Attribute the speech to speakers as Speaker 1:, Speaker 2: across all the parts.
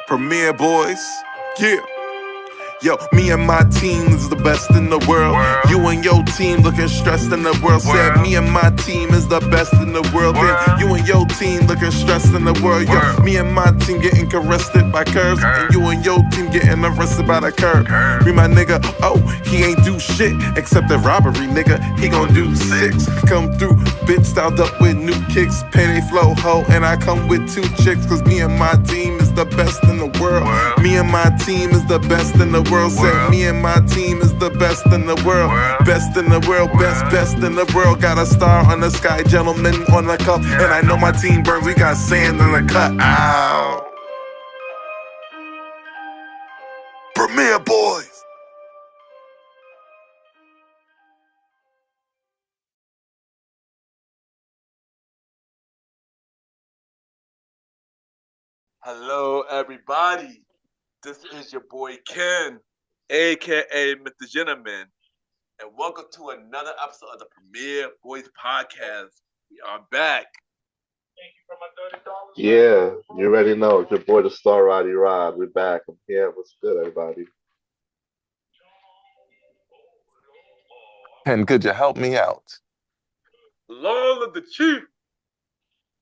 Speaker 1: Premier Boyz, yeah. Yo, me and my team is the best in the world. You and your team looking stressed in the world. Said me and my team is the best in the world. Then you and your team looking stressed in the world. Yo, me and my team getting arrested by curves, and you and your team getting arrested by the curb. Me my nigga, oh, he ain't do shit except the robbery, nigga. He gon' do 6. Come through, bitch, styled up with new kicks, penny flow ho, and I come with 2 chicks. Cause me and my team is the best in the world. Me and my team is the best in the world. Said me and my team is the best in the world. Best in the world, best in the world. Got a star on the sky, gentleman on the cup. And I know my team burns, we got sand in the cut. Ow. Premier Boyz.
Speaker 2: Hello, everybody. This is your boy Ken, aka MrGentleman, and welcome to another episode of the Premier Boyz Podcast. We are back.
Speaker 3: Yeah, you already know. It's your boy, the star Roddy Rod. We're back. I'm here. What's good, everybody?
Speaker 4: And could you help me out?
Speaker 2: Long of the Chief.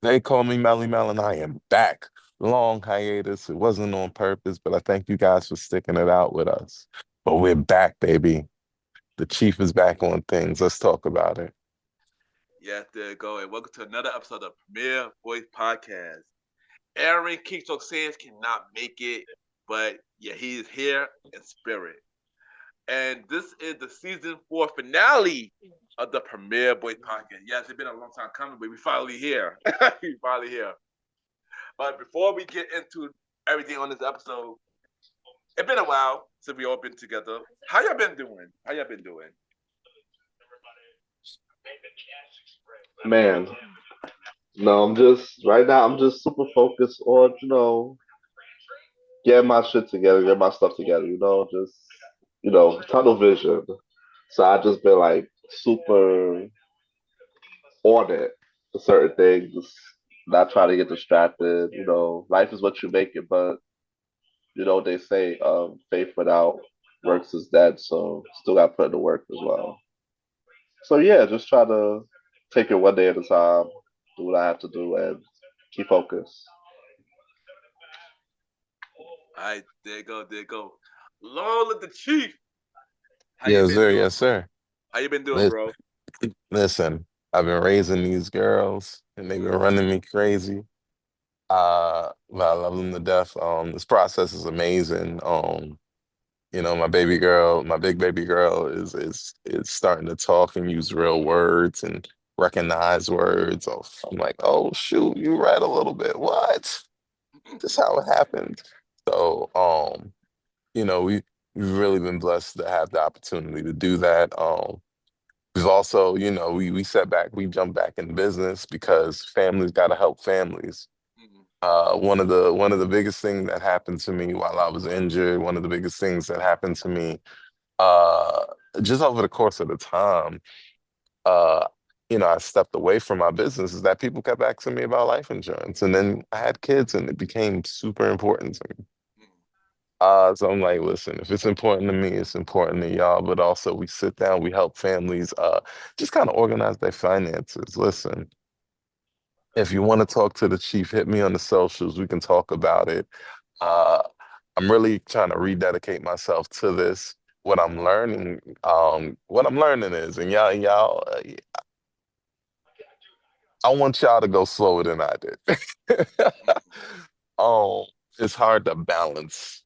Speaker 4: They call me Malimal and I am back. Long hiatus. It wasn't on purpose, but I thank you guys for sticking it out with us. But we're back, baby. The chief is back on things. Let's talk about it.
Speaker 2: Yes, there you go. And welcome to another episode of Premier Boyz Podcast. Aaron Kingston Sands cannot make it, but yeah, he is here in spirit. And this is the season 4 finale of the Premier Boyz Podcast. Yes, it's been a long time coming, but we finally here. We finally here. But before we get into everything on this episode, it's been a while since we all been together. How y'all been doing?
Speaker 3: Man, no, right now, I'm just super focused on, getting my shit together, getting my stuff together, tunnel vision. So I just been like super on it for certain things, not trying to get distracted. Life is what you make it, but they say faith without works is dead, so still got to put in the work as well. So yeah, just try to take it one day at a time, do what I have to do, and keep focused.
Speaker 2: All right, there you go. Long of the Chief. How you
Speaker 4: Yes,
Speaker 2: been
Speaker 4: sir.
Speaker 2: doing?
Speaker 4: Yes, sir.
Speaker 2: How you been doing,
Speaker 4: Li-
Speaker 2: bro?
Speaker 4: Listen, I've been raising these girls, and they've been running me crazy. But I love them to death. This process is amazing. My baby girl, my big baby girl is starting to talk and use real words and recognize words. Oh, I'm like, oh shoot, you read a little bit. What? This how it happened. So, we've really been blessed to have the opportunity to do that. We've also, we set back, we jumped back in business because families got to help families.
Speaker 2: Mhm.
Speaker 4: One of the biggest things that happened to me while I was injured, one of the biggest things that happened to me, uh, just over the course of the time, uh, I stepped away from my business is that people kept asking me about life insurance, and then I had kids, and it became super important to me. So I'm like, listen, if it's important to me, it's important to y'all. But also, we sit down, we help families, just kind of organize their finances. Listen, if you want to talk to the chief, hit me on the socials. We can talk about it. Uh, I'm really trying to rededicate myself to this. What I'm learning is, and y'all, I want y'all to go slower than I did. Um, it's hard to balance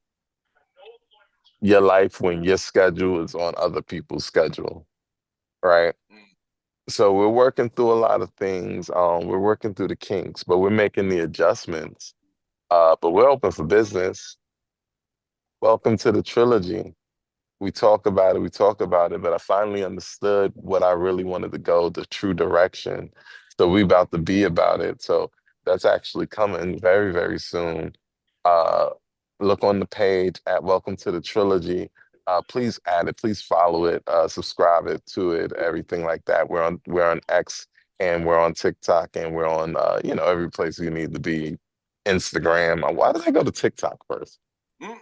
Speaker 4: your life when your schedule is on other people's schedule, right?
Speaker 2: Mm.
Speaker 4: So we're working through a lot of things. We're working through the kinks, but we're making the adjustments. But we're open for business. Welcome to the trilogy. We talk about it, but I finally understood what I really wanted to go, the true direction. So we about to be about it. So that's actually coming very, very soon. Uh, look on the page at Welcome to the Trilogy. Please add it, please follow it, subscribe it to it, everything like that. We're on X and we're on TikTok and we're on every place you need to be. Instagram. Why did I go to TikTok first?
Speaker 2: Mm.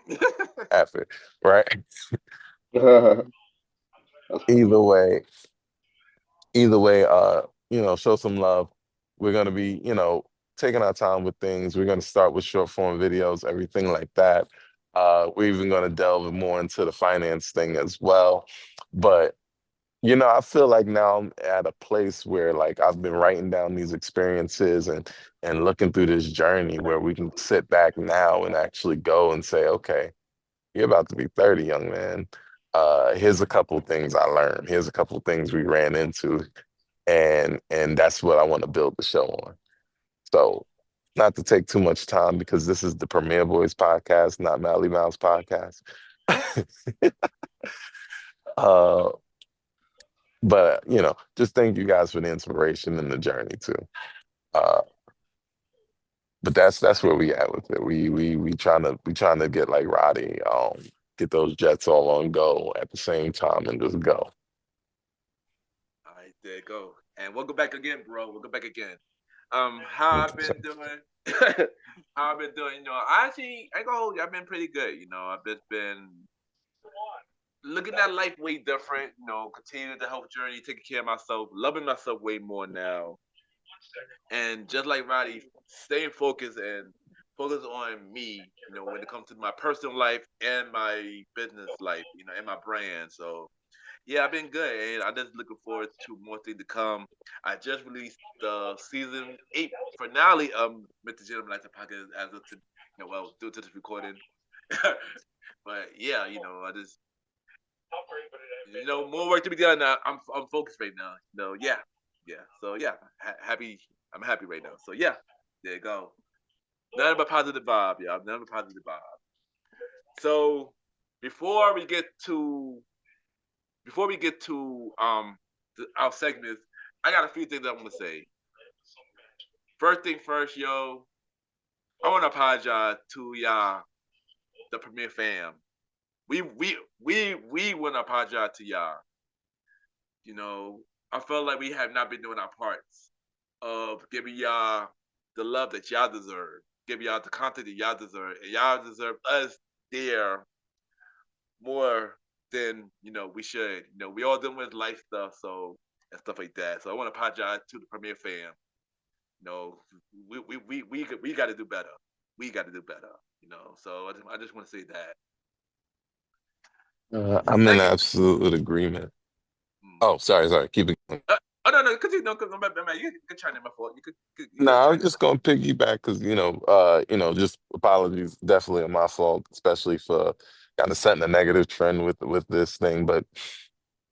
Speaker 4: After, right?
Speaker 3: That's funny.
Speaker 4: Either way, either way, show some love. We're gonna be, taking our time with things. We're gonna start with short form videos, everything like that. We're even gonna delve more into the finance thing as well. But I feel like now I'm at a place where like I've been writing down these experiences and looking through this journey where we can sit back now and actually go and say, okay, you're about to be 30, young man. Here's a couple things I learned. Here's a couple things we ran into, and that's what I want to build the show on. So, not to take too much time because this is the Premier Boys podcast, not Malimal's podcast. uh, but just thank you guys for the inspiration and the journey too. Uh, but that's where we at with it. We trying to get like Roddy, get those jets all on go at the same time and just go.
Speaker 2: All right, there you go. And we'll go back again, bro. We'll go back again. How I've been
Speaker 4: 100%.
Speaker 2: doing? How I've been doing? I actually, I go. I've been pretty good. I've just been looking at life way different. Continuing the health journey, taking care of myself, loving myself way more now, and just like Roddy, staying focused and focus on me. When it comes to my personal life and my business life. And my brand. So yeah, I've been good, and I'm just looking forward to more things to come. I just released the season 8 finale of Mr. Gentleman Podcast as of well, due to this recording. But yeah, I just more work to be done. Now. I'm focused right now. Yeah, yeah. So yeah, happy. I'm happy right now. So yeah, there you go. Nothing but positive vibe, y'all. Nothing but positive vibe. So before we get to our segments, I got a few things I want to say. First thing first, yo, I want to apologize to y'all, the Premier fam. We want to apologize to y'all. I felt like we have not been doing our parts of giving y'all the love that y'all deserve, giving y'all the content that y'all deserve, and y'all deserve us there more than we should. We all dealing with life stuff, so and stuff like that. So I want to apologize to the Premier fam. We got to do better. We got to do better. So I just want to say that. The
Speaker 4: I'm in
Speaker 2: second,
Speaker 4: absolute agreement.
Speaker 2: mm,
Speaker 4: Oh, sorry. Keep it going.
Speaker 2: oh no, because you can chime in. My fault. You
Speaker 4: No,
Speaker 2: could
Speaker 4: I was
Speaker 2: chime in.
Speaker 4: just gonna piggyback because just apologies definitely on my fault, especially for kind of setting a negative trend with this thing. But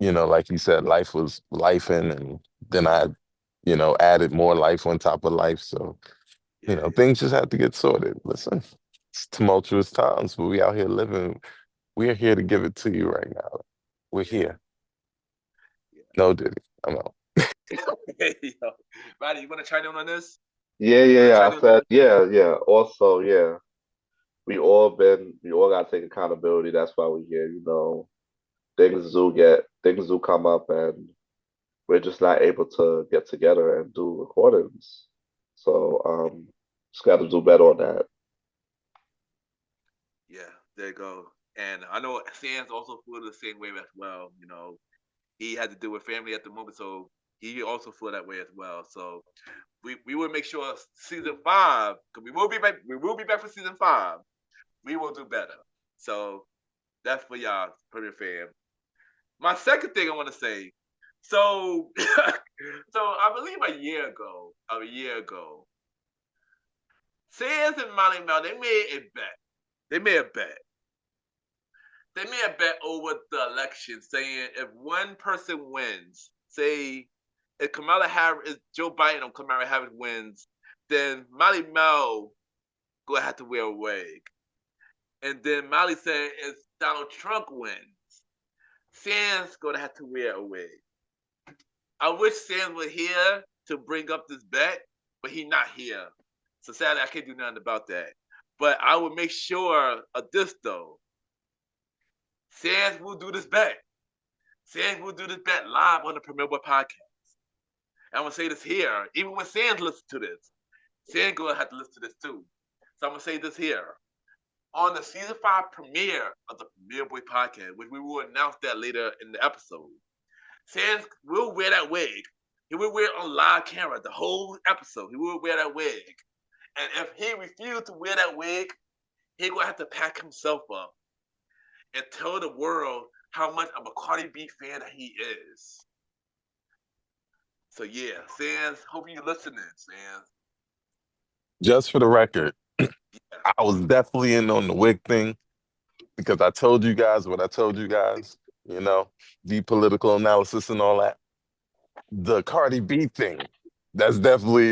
Speaker 4: like you said, life was life and then I, added more life on top of life. So,
Speaker 2: Yeah, yeah,
Speaker 4: things just have to get sorted. Listen, it's tumultuous times, but we out here living. We're here to give it to you right now. We're
Speaker 2: yeah,
Speaker 4: here. No Diddy. I'm out.
Speaker 2: yeah. Yo, Roddy, you want to chime in on this?
Speaker 3: Yeah,
Speaker 2: You
Speaker 3: yeah,
Speaker 2: want to
Speaker 3: yeah.
Speaker 2: chime
Speaker 3: I
Speaker 2: in on
Speaker 3: said,
Speaker 2: this?
Speaker 3: yeah, yeah. Also, yeah. We all gotta take accountability. That's why we're here. Things do come up, and we're just not able to get together and do recordings. So, just gotta do better on that.
Speaker 2: Yeah, there you go. And I know Sands also feel the same way as well. He had to deal with family at the moment, so he also feel that way as well. So we will make sure season 5, because we will be back for season 5. We will do better. So that's for y'all, Premier fam. My second thing I want to say. So so I believe a year ago, Sands and Malimal, they made a bet. They made a bet. They made a bet over the election saying if one person wins, say if Kamala Harris, if Joe Biden or Kamala Harris wins, then Molly Mel gonna have to wear a wig. And then Molly said if Donald Trump wins, Sam's gonna have to wear a wig. I wish Sam was here to bring up this bet, but he's not here. So sadly I can't do nothing about that. But I will make sure of this though. Sam will do this bet. Sam will do this bet live on the Premier Boy podcast. I'm gonna say this here, even when Sam listens to this, Sam gonna have to listen to this too. So I'm gonna say this here. On the season 5 premiere of the Premier Boy podcast, which we will announce that later in the episode, Sans will wear that wig. He will wear it on live camera the whole episode. He will wear that wig. And if he refuses to wear that wig, he's gonna have to pack himself up and tell the world how much of a Cardi B fan that he is. So yeah, Sans, hope you're listening, Sans.
Speaker 4: Just for the record,
Speaker 2: Yeah.
Speaker 4: I was definitely in on the wig thing because I told you guys what I told you guys, you know, the political analysis and all that. The Cardi B thing, that's definitely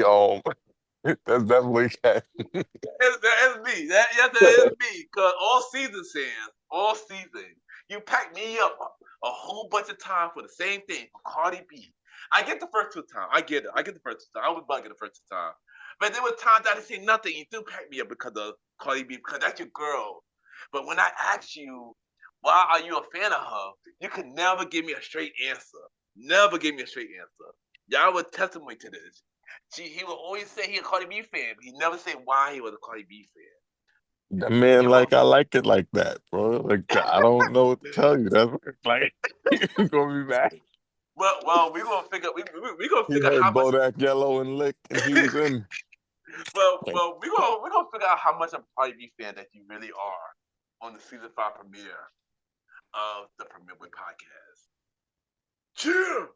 Speaker 4: that's definitely
Speaker 2: That's me. That is me. Cause all season, Sans, all season, you pack me up a whole bunch of time for the same thing for Cardi B. I get the first 2 times. I get it. I get the first 2 times. I was bugging the first 2 times. But there were times I didn't say nothing. You still pack me up because of Cardi B, because that's your girl. But when I ask you, why are you a fan of her? You could never give me a straight answer. Never give me a straight answer. Y'all were testimony to this. He would always say he a Cardi B fan, but he never said why he was a Cardi B fan.
Speaker 4: that man
Speaker 2: You
Speaker 4: like
Speaker 2: know?
Speaker 4: I like it like that, bro. Like I don't know what to tell you. That's like you're gonna be mad.
Speaker 2: Well, we're gonna figure
Speaker 4: He heard
Speaker 2: how much.
Speaker 4: Bodak Yellow and Lick, and he was in. Like,
Speaker 2: Well, we're gonna figure out how much of a Cardi B fan that you really are on the season 5 premiere of the Premier Boy podcast. Chill.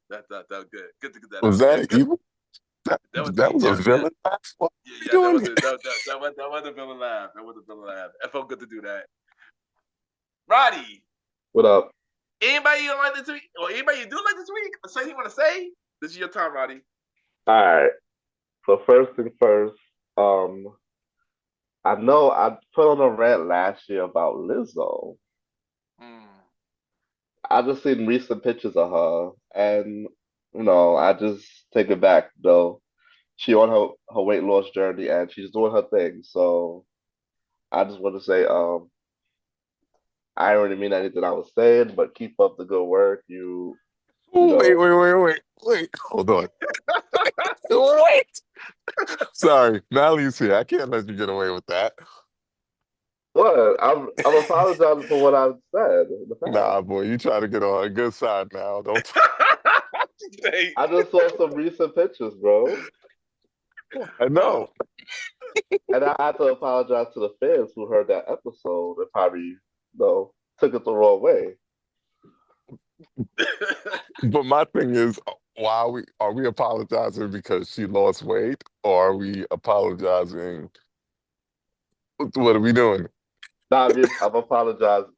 Speaker 2: That was good. Good to get that
Speaker 4: was
Speaker 2: out there.
Speaker 4: that evil? That was a villain. What are you doing?
Speaker 2: That was a villain laugh. That was a villain laugh. It felt good to do that. Roddy,
Speaker 3: What up?
Speaker 2: anybody you like this week, or anybody you do like this week, or say you want to say? This is your time, Roddy.
Speaker 3: All right. So first thing first, I know I put on a rant last year about Lizzo.
Speaker 2: Mm.
Speaker 3: I just seen recent pictures of her, and I just take it back though. She on her weight loss journey, and she's doing her thing. So I just want to say, I don't really mean anything I was saying, but keep up the good work.
Speaker 4: Wait, hold on. Wait. Sorry, Mally's here. I can't let you get away with that.
Speaker 3: What? I'm apologizing for what I said in the past.
Speaker 4: Nah, boy, you try to get on a good side now. Don't.
Speaker 3: I just saw some recent pictures, bro.
Speaker 4: I know.
Speaker 3: And I had to apologize to the fans who heard that episode and probably, took it the wrong way.
Speaker 4: But my thing is, why are we apologizing because she lost weight, or are we apologizing? What are we doing?
Speaker 3: Nah, I'm apologizing.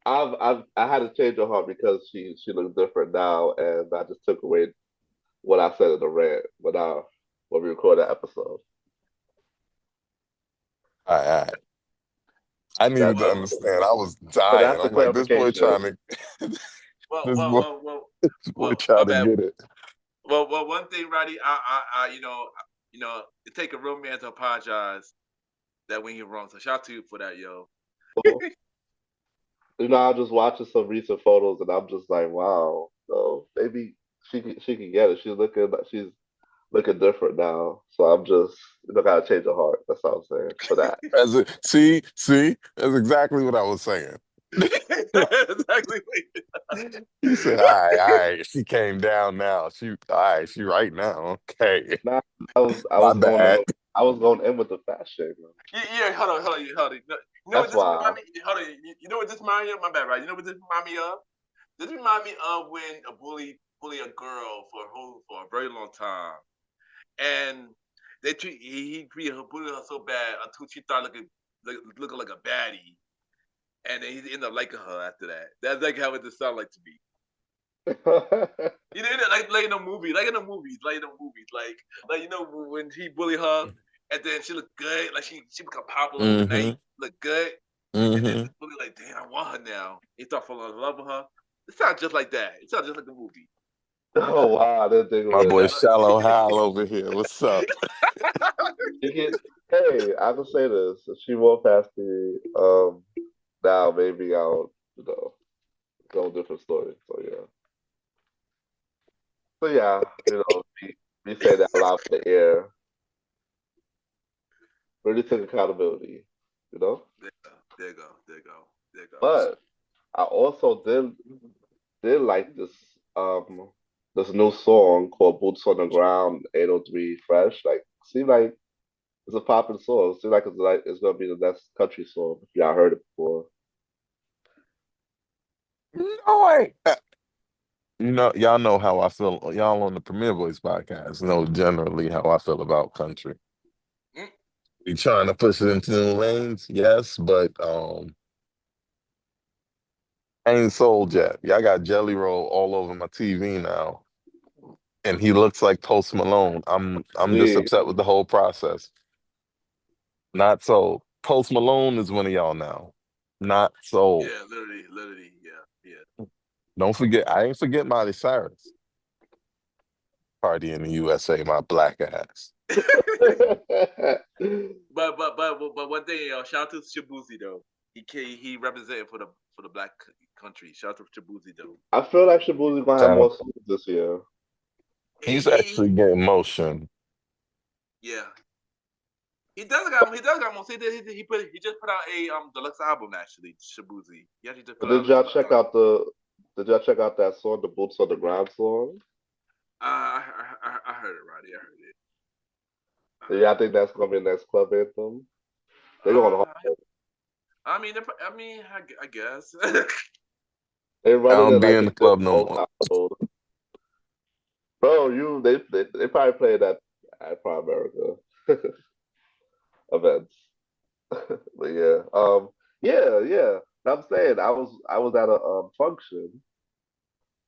Speaker 3: I had to change her heart because she looks different now, and I just took away what I said in the rant when we recorded that episode.
Speaker 4: I I needed
Speaker 3: That's
Speaker 4: to
Speaker 2: well,
Speaker 4: understand. I was
Speaker 3: so
Speaker 4: dying.
Speaker 3: that's the
Speaker 4: I'm like, this boy
Speaker 3: clarification.
Speaker 4: trying to,
Speaker 2: well,
Speaker 4: this
Speaker 2: well,
Speaker 4: boy,
Speaker 2: well, well,
Speaker 4: this boy
Speaker 2: well, my
Speaker 4: trying to
Speaker 2: bad.
Speaker 4: get it.
Speaker 2: Well, one thing, Roddy, it take a real man to apologize that when you're wrong. So shout out to you for that, yo.
Speaker 3: I was just watching some recent photos, and I'm just like, wow. So maybe she can get it. She's looking different now. So I'm just gotta change her heart. That's all I'm saying for that.
Speaker 4: See, that's exactly what I was saying.
Speaker 2: Exactly.
Speaker 4: He said, all right, she came down now. All right, she right now. Okay.
Speaker 3: Nah, I
Speaker 4: My
Speaker 3: was
Speaker 4: bad.
Speaker 3: I was going in with the fashion.
Speaker 2: Yeah, hold on. You know what
Speaker 3: That's
Speaker 2: this
Speaker 3: why.
Speaker 2: remind me? Hold on. You know what this remind me of? My bad, right? You know what this remind me of? This remind me of when a bully a girl for a very long time, and he treated her bullied her so bad until she started looking like a baddie, and then he ended up liking her after that. That's like how it just sound like to me. You know, like in the movie, like when he bullied her, and then she looked good, like she become popular overnight, look good, and then
Speaker 4: Mm-hmm.
Speaker 2: this bully like, damn, I want her now. He start falling in love with her. It sounds just like that. It sounds just like the movie.
Speaker 3: Oh wow, I didn't think
Speaker 4: My
Speaker 3: of
Speaker 4: boy
Speaker 3: it.
Speaker 4: Shallow Hal over here. What's up?
Speaker 3: Hey, I can say this. If she won't pass me, now maybe I'll, go different story. So yeah. So yeah, me saying that loud in the air really took accountability, you know.
Speaker 2: There you go. There you go. There you go.
Speaker 3: But I also did like this new song called "Boots on the Ground" 803 Fresh. Like, seemed like it's a popping song. Seems like it's gonna be the next country song. If y'all heard it before.
Speaker 4: No way. Y'all know how I feel. Y'all on the Premier Boys podcast know generally how I feel about country.
Speaker 2: Mm,
Speaker 4: We trying to push it into new lanes, yes, but ain't sold yet. Y'all got Jelly Roll all over my TV now, and he looks like Post Malone. I'm just
Speaker 3: See,
Speaker 4: upset with the whole process. Not sold. Post Malone is one of y'all now. Not sold.
Speaker 2: yeah, literally, yeah, yeah.
Speaker 4: Don't forget, I ain't forget Miley Cyrus. Party in the USA, my black ass.
Speaker 2: But one thing, shout out to Shabuzi though. He represented for the black country. Shout out to Shabuzi though.
Speaker 3: I feel like Shabuzi's gonna have
Speaker 4: Shout
Speaker 3: more
Speaker 4: out.
Speaker 3: songs this year.
Speaker 4: He's actually getting motion.
Speaker 2: Yeah, he does got more. He just put out a deluxe album actually. Shabuzi. He actually just
Speaker 3: But
Speaker 2: put out a deluxe album.
Speaker 3: did y'all check out that song, the Boots on the Ground song?
Speaker 2: I heard it, Roddy. I heard it. I
Speaker 3: Do
Speaker 2: heard
Speaker 3: y'all
Speaker 2: it.
Speaker 3: think that's gonna be the next club anthem? They're going
Speaker 2: Uh,
Speaker 3: hard.
Speaker 2: I guess.
Speaker 3: They're
Speaker 4: I
Speaker 3: running
Speaker 4: don't
Speaker 3: it
Speaker 4: be
Speaker 3: like
Speaker 4: in the
Speaker 3: it's been
Speaker 4: club no
Speaker 3: old
Speaker 4: more.
Speaker 3: household. Bro, they probably played that at Prime America events. But yeah, yeah. I'm saying I was at a function.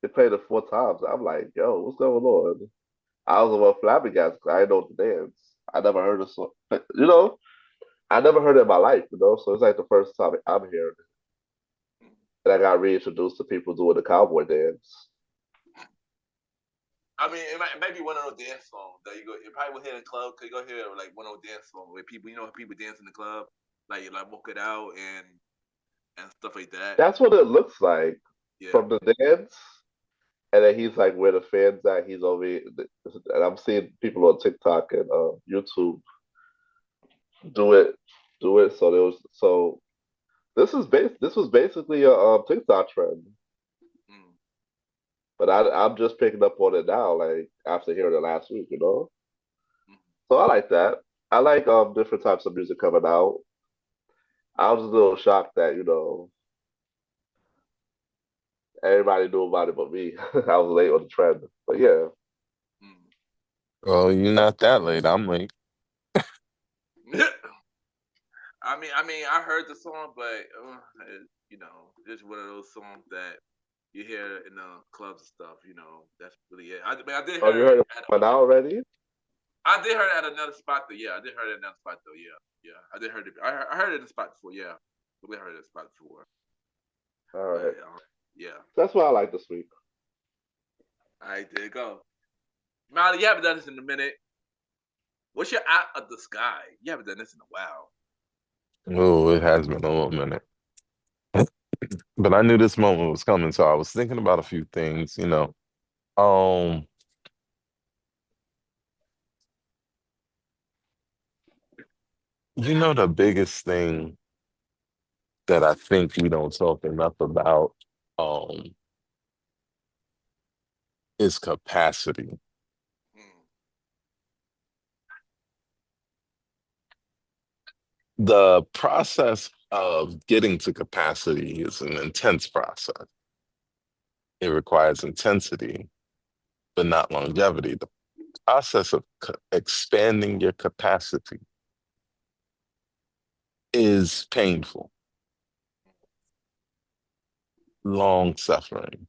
Speaker 3: They played it 4 times. I'm like, yo, what's going on? I was a little flabbergasted 'cause I didn't know the dance. I never heard a song. You know, I never heard it in my life. You know, so it's like the first time I'm hearing it, and I got reintroduced to people doing the cowboy dance.
Speaker 2: I mean, it might be one of those dance songs that you probably will hear in the club. Cause you go hear like one of those dance songs where people, people dance in the club, like walk it out and stuff like that.
Speaker 3: That's what it looks like
Speaker 2: Yeah.
Speaker 3: from the dance. And then he's like where the fans at. He's over here, and I'm seeing people on TikTok and YouTube do it, do it. So there was this was basically a TikTok trend,
Speaker 2: Mm.
Speaker 3: but I'm just picking up on it now, like after hearing it last week, you know.
Speaker 2: Mm.
Speaker 3: So I like that. I like different types of music coming out. I was a little shocked that everybody knew about it but me. I was late on the trend, but yeah,
Speaker 2: Mm.
Speaker 4: Well, you're not that late. I'm late.
Speaker 2: I heard the song, but it's one of those songs that you hear in the clubs and stuff. That's really it. I did
Speaker 3: oh, you
Speaker 2: hear
Speaker 3: heard it
Speaker 2: at
Speaker 3: by now already?
Speaker 2: I did hear it at another spot though. Yeah, I did hear it at another spot though. Yeah, yeah. I did heard it. I heard it in the spot before. Yeah, we heard it in the spot before.
Speaker 3: All
Speaker 2: But
Speaker 3: right,
Speaker 2: yeah.
Speaker 3: that's what I like this week.
Speaker 2: All right, there you go. Molly, you haven't done this in a minute. What's your out of the sky? You haven't done this in a while.
Speaker 4: Oh, it has been a little minute. But I knew this moment was coming, so I was thinking about a few things, you know. Um, the biggest thing that I think we don't talk enough about um is capacity.
Speaker 2: Hmm.
Speaker 4: The process of getting to capacity is an intense process. It requires intensity, but not longevity. The process of expanding your capacity is painful, long suffering.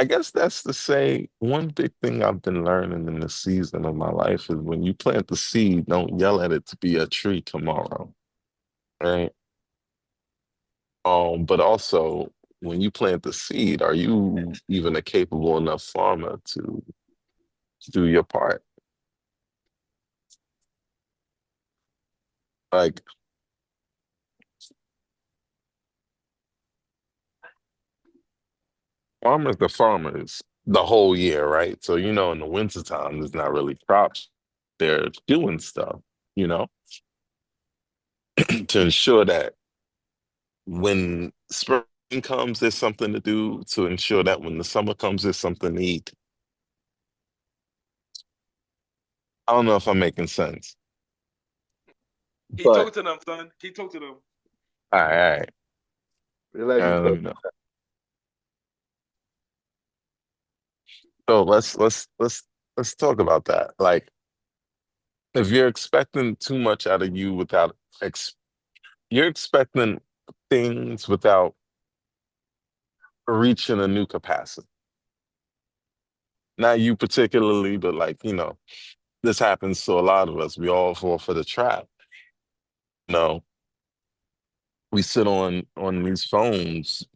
Speaker 4: I guess that's to say one big thing I've been learning in this season of my life is when you plant the seed, don't yell at it to be a tree tomorrow, right? But also when you plant the seed, are you even a capable enough farmer to do your part? Like farmers, the farmers. the whole year, right? So, in the wintertime, there's not really crops. They're doing stuff, you know, to ensure that when spring comes, there's something to do, to ensure that when the summer comes, there's something to eat. I don't know if I'm making sense.
Speaker 2: Keep
Speaker 3: But
Speaker 2: talking to them, son. Keep talking to them.
Speaker 4: All right.
Speaker 3: we let you
Speaker 4: Let
Speaker 3: cook.
Speaker 4: me know. So let's talk about that. Like, if you're expecting too much out of you without you're expecting things without reaching a new capacity. Not you particularly, but like, this happens to a lot of us. We all fall for the trap. You know, we sit on these phones,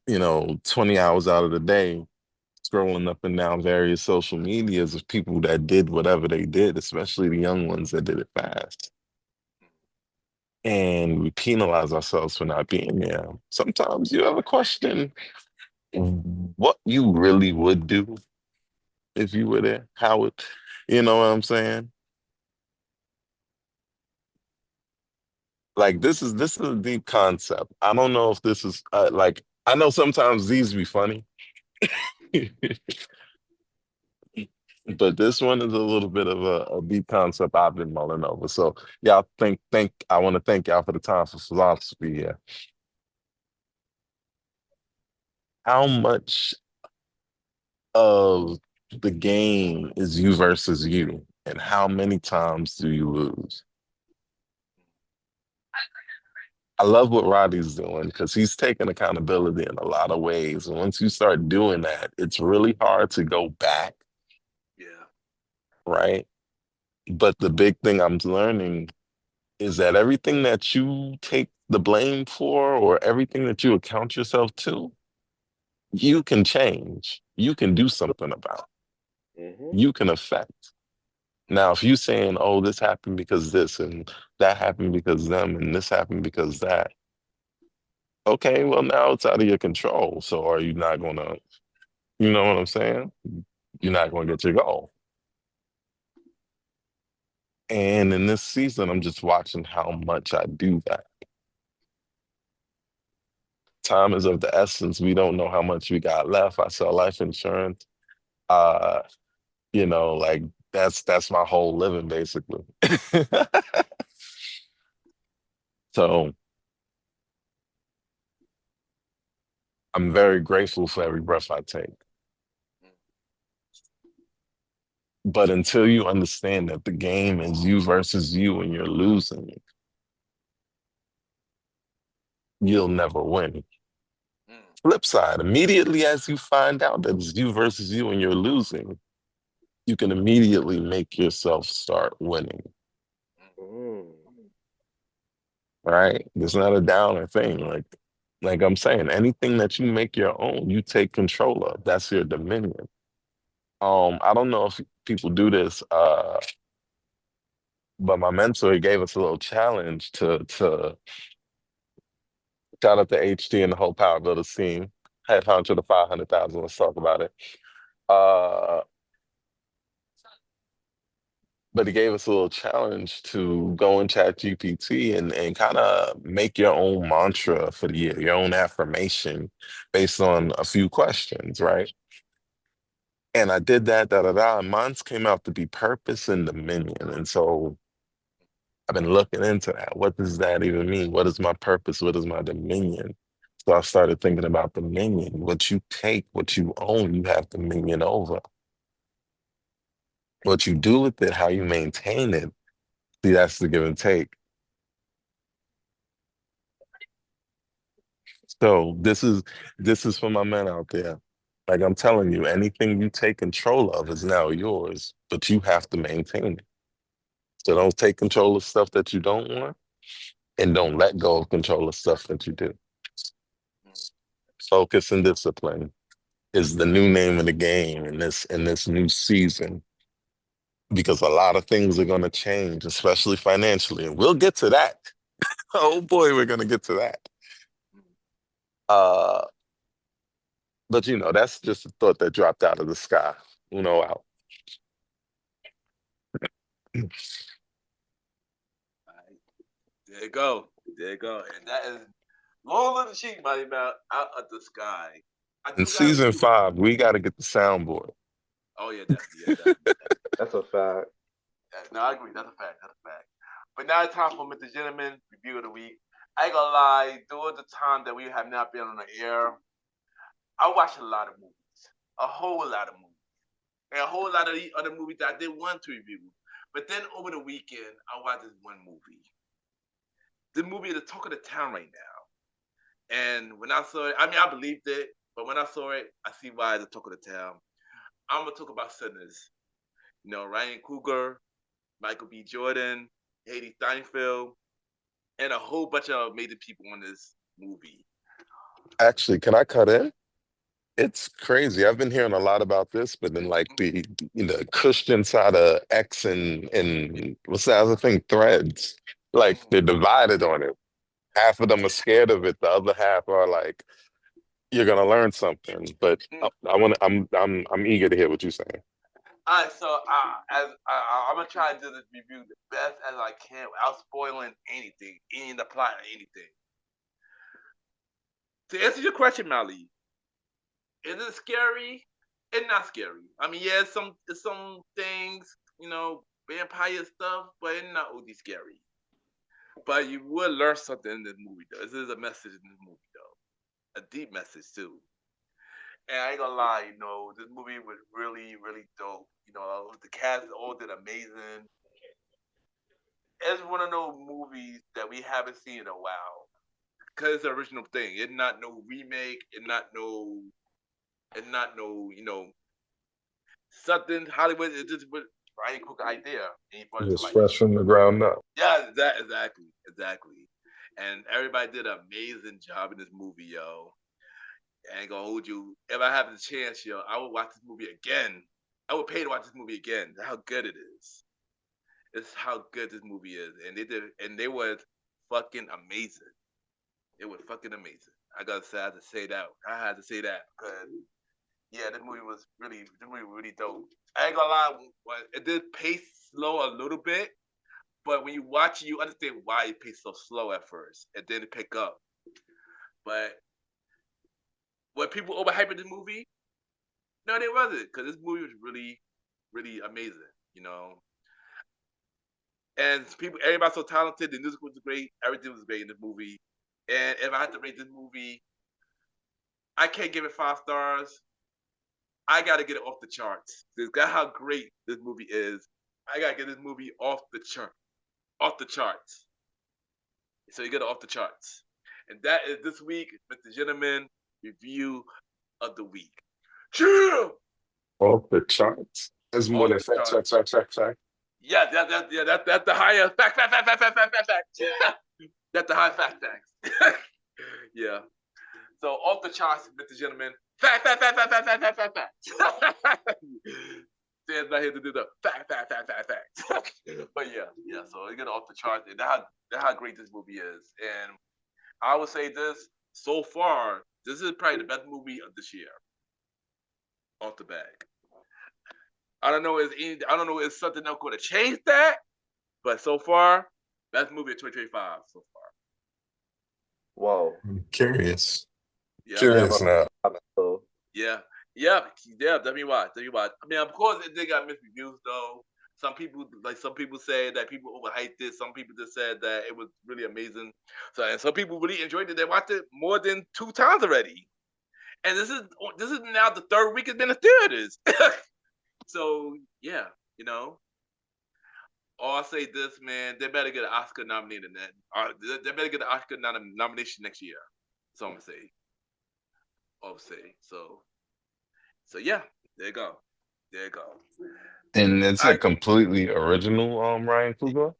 Speaker 4: 20 hours out of the day, scrolling up and down various social medias of people that did whatever they did, especially the young ones that did it fast. And we penalize ourselves for not being there. Sometimes you have a question what you really would do if you were there. How would, you know what I'm saying? Like, this is a deep concept. I don't know if this is like, I know sometimes these be funny, but this one is a little bit of a deep concept I've been mulling over. So y'all I want to thank y'all for the time for philosophy here. How much of the game is you versus you, and how many times do you lose? I love what Roddy's doing because he's taking accountability in a lot of ways. And once you start doing that, it's really hard to go back,
Speaker 2: Yeah.
Speaker 4: right? But the big thing I'm learning is that everything that you take the blame for or everything that you account yourself to, you can change. You can do something about.
Speaker 3: Hmm.
Speaker 4: You can affect. Now, if you saying, "Oh, this happened because this and that happened because them and this happened because that," okay, well now it's out of your control. So are you not gonna, you know what I'm saying? You're not gonna get your goal. And in this season, I'm just watching how much I do that. Time is of the essence. We don't know how much we got left. I sell life insurance. Uh, like that's my whole living basically. So I'm very grateful for every breath I take. But until you understand that the game is you versus you and you're losing, you'll never win.
Speaker 2: Mm.
Speaker 4: Flip side, immediately as you find out that it's you versus you and you're losing, you can immediately make yourself start winning,
Speaker 3: Mm.
Speaker 4: right? It's not a downer thing. Like I'm saying, anything that you make your own, you take control of. That's your dominion. I don't know if people do this, but my mentor he gave us a little challenge to shout out to HT and the whole Power Builders team. Headhunt to the 500,000. Let's talk about it. Uh, but he gave us a little challenge to go in chat GPT and kind of make your own mantra for the year, your own affirmation based on a few questions, right? And I did that, and mine's came out to be purpose and dominion. And so I've been looking into that. What does that even mean? What is my purpose? What is my dominion? So I started thinking about dominion. What you take, what you own, you have dominion over. What you do with it, how you maintain it, see, that's the give and take. So this is for my men out there. Like I'm telling you, anything you take control of is now yours, but you have to maintain it. So don't take control of stuff that you don't want, and don't let go of control of stuff that you do. Focus and discipline is the new name of the game in this new season because a lot of things are going to change, especially financially, and we'll get to that. Oh boy, we're going to get to that. Uh, But that's just a thought that dropped out of the sky. Out.
Speaker 2: Right. There you go. There you go. And that is Long Little Sheep, Malimal, out of the sky. I
Speaker 4: In
Speaker 2: do got a
Speaker 4: season
Speaker 2: few.
Speaker 4: 5, we got to get the soundboard.
Speaker 2: Oh yeah, definitely. Yeah, definitely.
Speaker 3: That's a fact.
Speaker 2: No, I agree. That's a fact. That's a fact. But now it's time for Mr. Gentleman review of the week. I ain't gonna lie, during the time that we have not been on the air, I watched a lot of movies. A whole lot of movies. And a whole lot of the other movies that I didn't want to review. But then over the weekend, I watched this one movie. The movie is the talk of the town right now. And when I saw it, I mean, I believed it. But when I saw it, I see why it's the talk of the town. I'm going to talk about Sinners. Ryan Coogler, Michael B. Jordan, Hailee Steinfeld, and a whole bunch of amazing people in this movie.
Speaker 4: Actually, can I cut in? It's crazy. I've been hearing a lot about this, but then like the Christian side of X and what's the other thing? Threads. Like they're divided on it. Half of them are scared of it. The other half are like, you're gonna learn something. But I'm eager to hear what you're saying.
Speaker 2: All right, so I'm gonna try to do this review the best as I can without spoiling anything, any of the plot or anything. To answer your question, Mali, is it scary? It's not scary. I mean, yeah, it's some things, vampire stuff, but it's not OD scary. But you will learn something in this movie, though. This is a message in this movie, though, a deep message too. And I ain't gonna lie, this movie was really, really dope. The cast all did amazing. It's one of those movies that we haven't seen in a while. Cause it's the original thing. It's not no remake. It's not no, something Hollywood. It's just what Ryan Cook idea. And he brought it to
Speaker 4: Just
Speaker 2: life.
Speaker 4: fresh from the ground up.
Speaker 2: Yeah, exactly. And everybody did an amazing job in this movie, yo. I ain't gonna hold you. If I have the chance, yo, I would watch this movie again. I would pay to watch this movie again. That's how good it is. It's how good this movie is. And they was fucking amazing. It was fucking amazing. I had to say that. I had to say that because yeah, this movie was really dope. I ain't gonna lie, it did pace slow a little bit, but when you watch it, you understand why it paced so slow at first, and then it pick up. But when people overhyping this movie, no, they wasn't, because this movie was really, really amazing, And everybody's so talented. The music was great. Everything was great in this movie. And if I had to rate this movie, I can't give it 5 stars. I gotta get it off the charts. That's how great this movie is. I gotta get this movie off the charts. So you get it off the charts. And that is this week, Mr. Gentleman review of the week. Chill!
Speaker 4: Off the charts. There's more than fact.
Speaker 2: Yeah, that's the higher fact. That's the high fact. Yeah. So off the charts, Mr. Gentleman. Fact. Dan's not here to do the fact. But yeah. So you get off the charts. And that's how great this movie is. And I would say this so far. This is probably the best movie of this year. Off the back. I don't know if something else going to change that, but so far, best movie of 2025 so far.
Speaker 3: Whoa.
Speaker 4: I'm curious.
Speaker 2: Yeah.
Speaker 4: Curious now.
Speaker 2: Yeah. Let me watch. I mean, of course, they got mixed reviews though. Some people say that people overhyped it. Some people just said that it was really amazing. And some people really enjoyed it. They watched it more than 2 times already. And this is now the 3rd week it's been in theaters. So yeah, I'll say this, man. They better get an Oscar nominated. They better get an Oscar nomination next year. So I'm gonna say. So yeah, there you go.
Speaker 4: And it's a completely original
Speaker 2: Yeah,
Speaker 4: Ryan Coogler?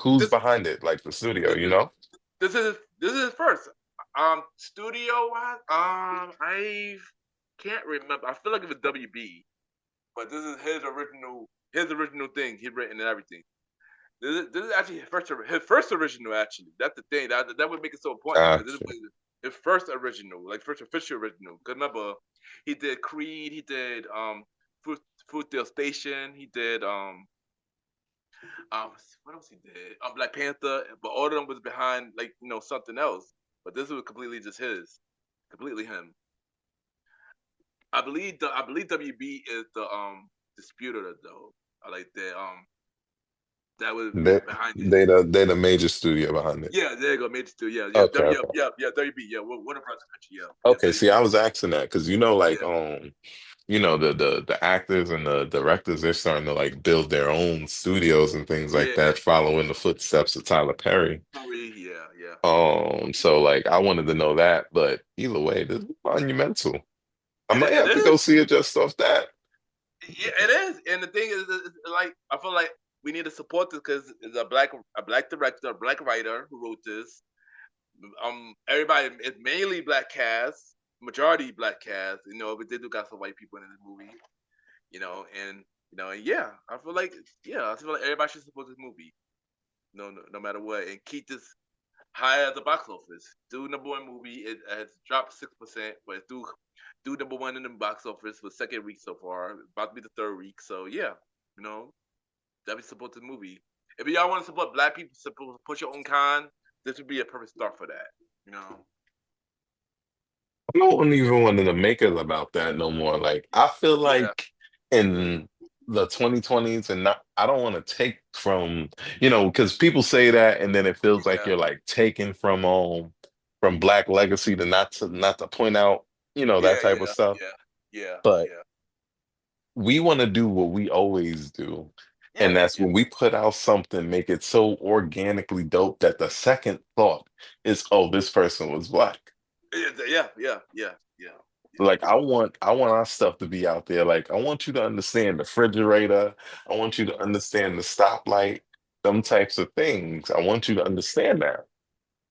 Speaker 4: Who's behind it? Like the studio,
Speaker 2: This is his first. Studio wise, I can't remember. I feel like it was WB, but this is his original thing. He written and everything. This is actually his first original. Actually, that's the thing that would make it so important. his first original, like first official original. Cause remember, he did Creed, he did Fruit Fruitvale Station, he did um what else he did? Black Panther, but all of them was behind like something else. But this was completely just his, completely him. I believe WB is the distributor though. I like that was
Speaker 4: They
Speaker 2: behind it.
Speaker 4: they the major studio behind it.
Speaker 2: Yeah, there you go, Major Stu. Yeah, yeah,
Speaker 4: Okay, okay.
Speaker 2: WB. Yeah, Warner Brothers Country. Yeah, yeah,
Speaker 4: Okay, see,
Speaker 2: WB.
Speaker 4: I was asking that because
Speaker 2: Yeah,
Speaker 4: like the actors and the directors, they're starting to like build their own studios and things like
Speaker 2: yeah.
Speaker 4: that, following the footsteps of Tyler Perry.
Speaker 2: Sorry, yeah, yeah.
Speaker 4: So like I wanted to know that, but either way, this is monumental. I might
Speaker 2: It
Speaker 4: have to go
Speaker 2: is.
Speaker 4: see it just off that.
Speaker 2: Yeah, it is. And the thing is, like I feel like we need to support this because it's a black director, a black writer who wrote this. Everybody it's mainly black cast, majority black cast. But they do got some white people in this movie. And yeah, I feel like everybody should support this movie. No matter what, and keep this high at the box office. Do number one movie. It has dropped 6%, but it's do number one in the box office for second week so far. About to be the third week. So yeah, definitely support the movie. If y'all want to support black people, support your own kind. This would be a perfect start for that. You know.
Speaker 4: I don't even want to make it about that no more. Like I feel
Speaker 2: Yeah.
Speaker 4: like in the 2020s, and not I don't want to take from, because people say that and then it feels like
Speaker 2: Yeah.
Speaker 4: you're like taking from Black legacy to not to point out, that
Speaker 2: Yeah.
Speaker 4: type of
Speaker 2: Yeah.
Speaker 4: stuff.
Speaker 2: Yeah. Yeah.
Speaker 4: But
Speaker 2: Yeah.
Speaker 4: we want to do what we always do. And
Speaker 2: Yeah.
Speaker 4: that's
Speaker 2: Yeah.
Speaker 4: when we put out something, make it so organically dope that the second thought is, oh, this person was Black.
Speaker 2: Yeah. Yeah. Yeah. Yeah. Yeah.
Speaker 4: Like I want our stuff to be out there. Like I want you to understand the refrigerator. I want you to understand the stoplight, them types of things. I want you to understand that.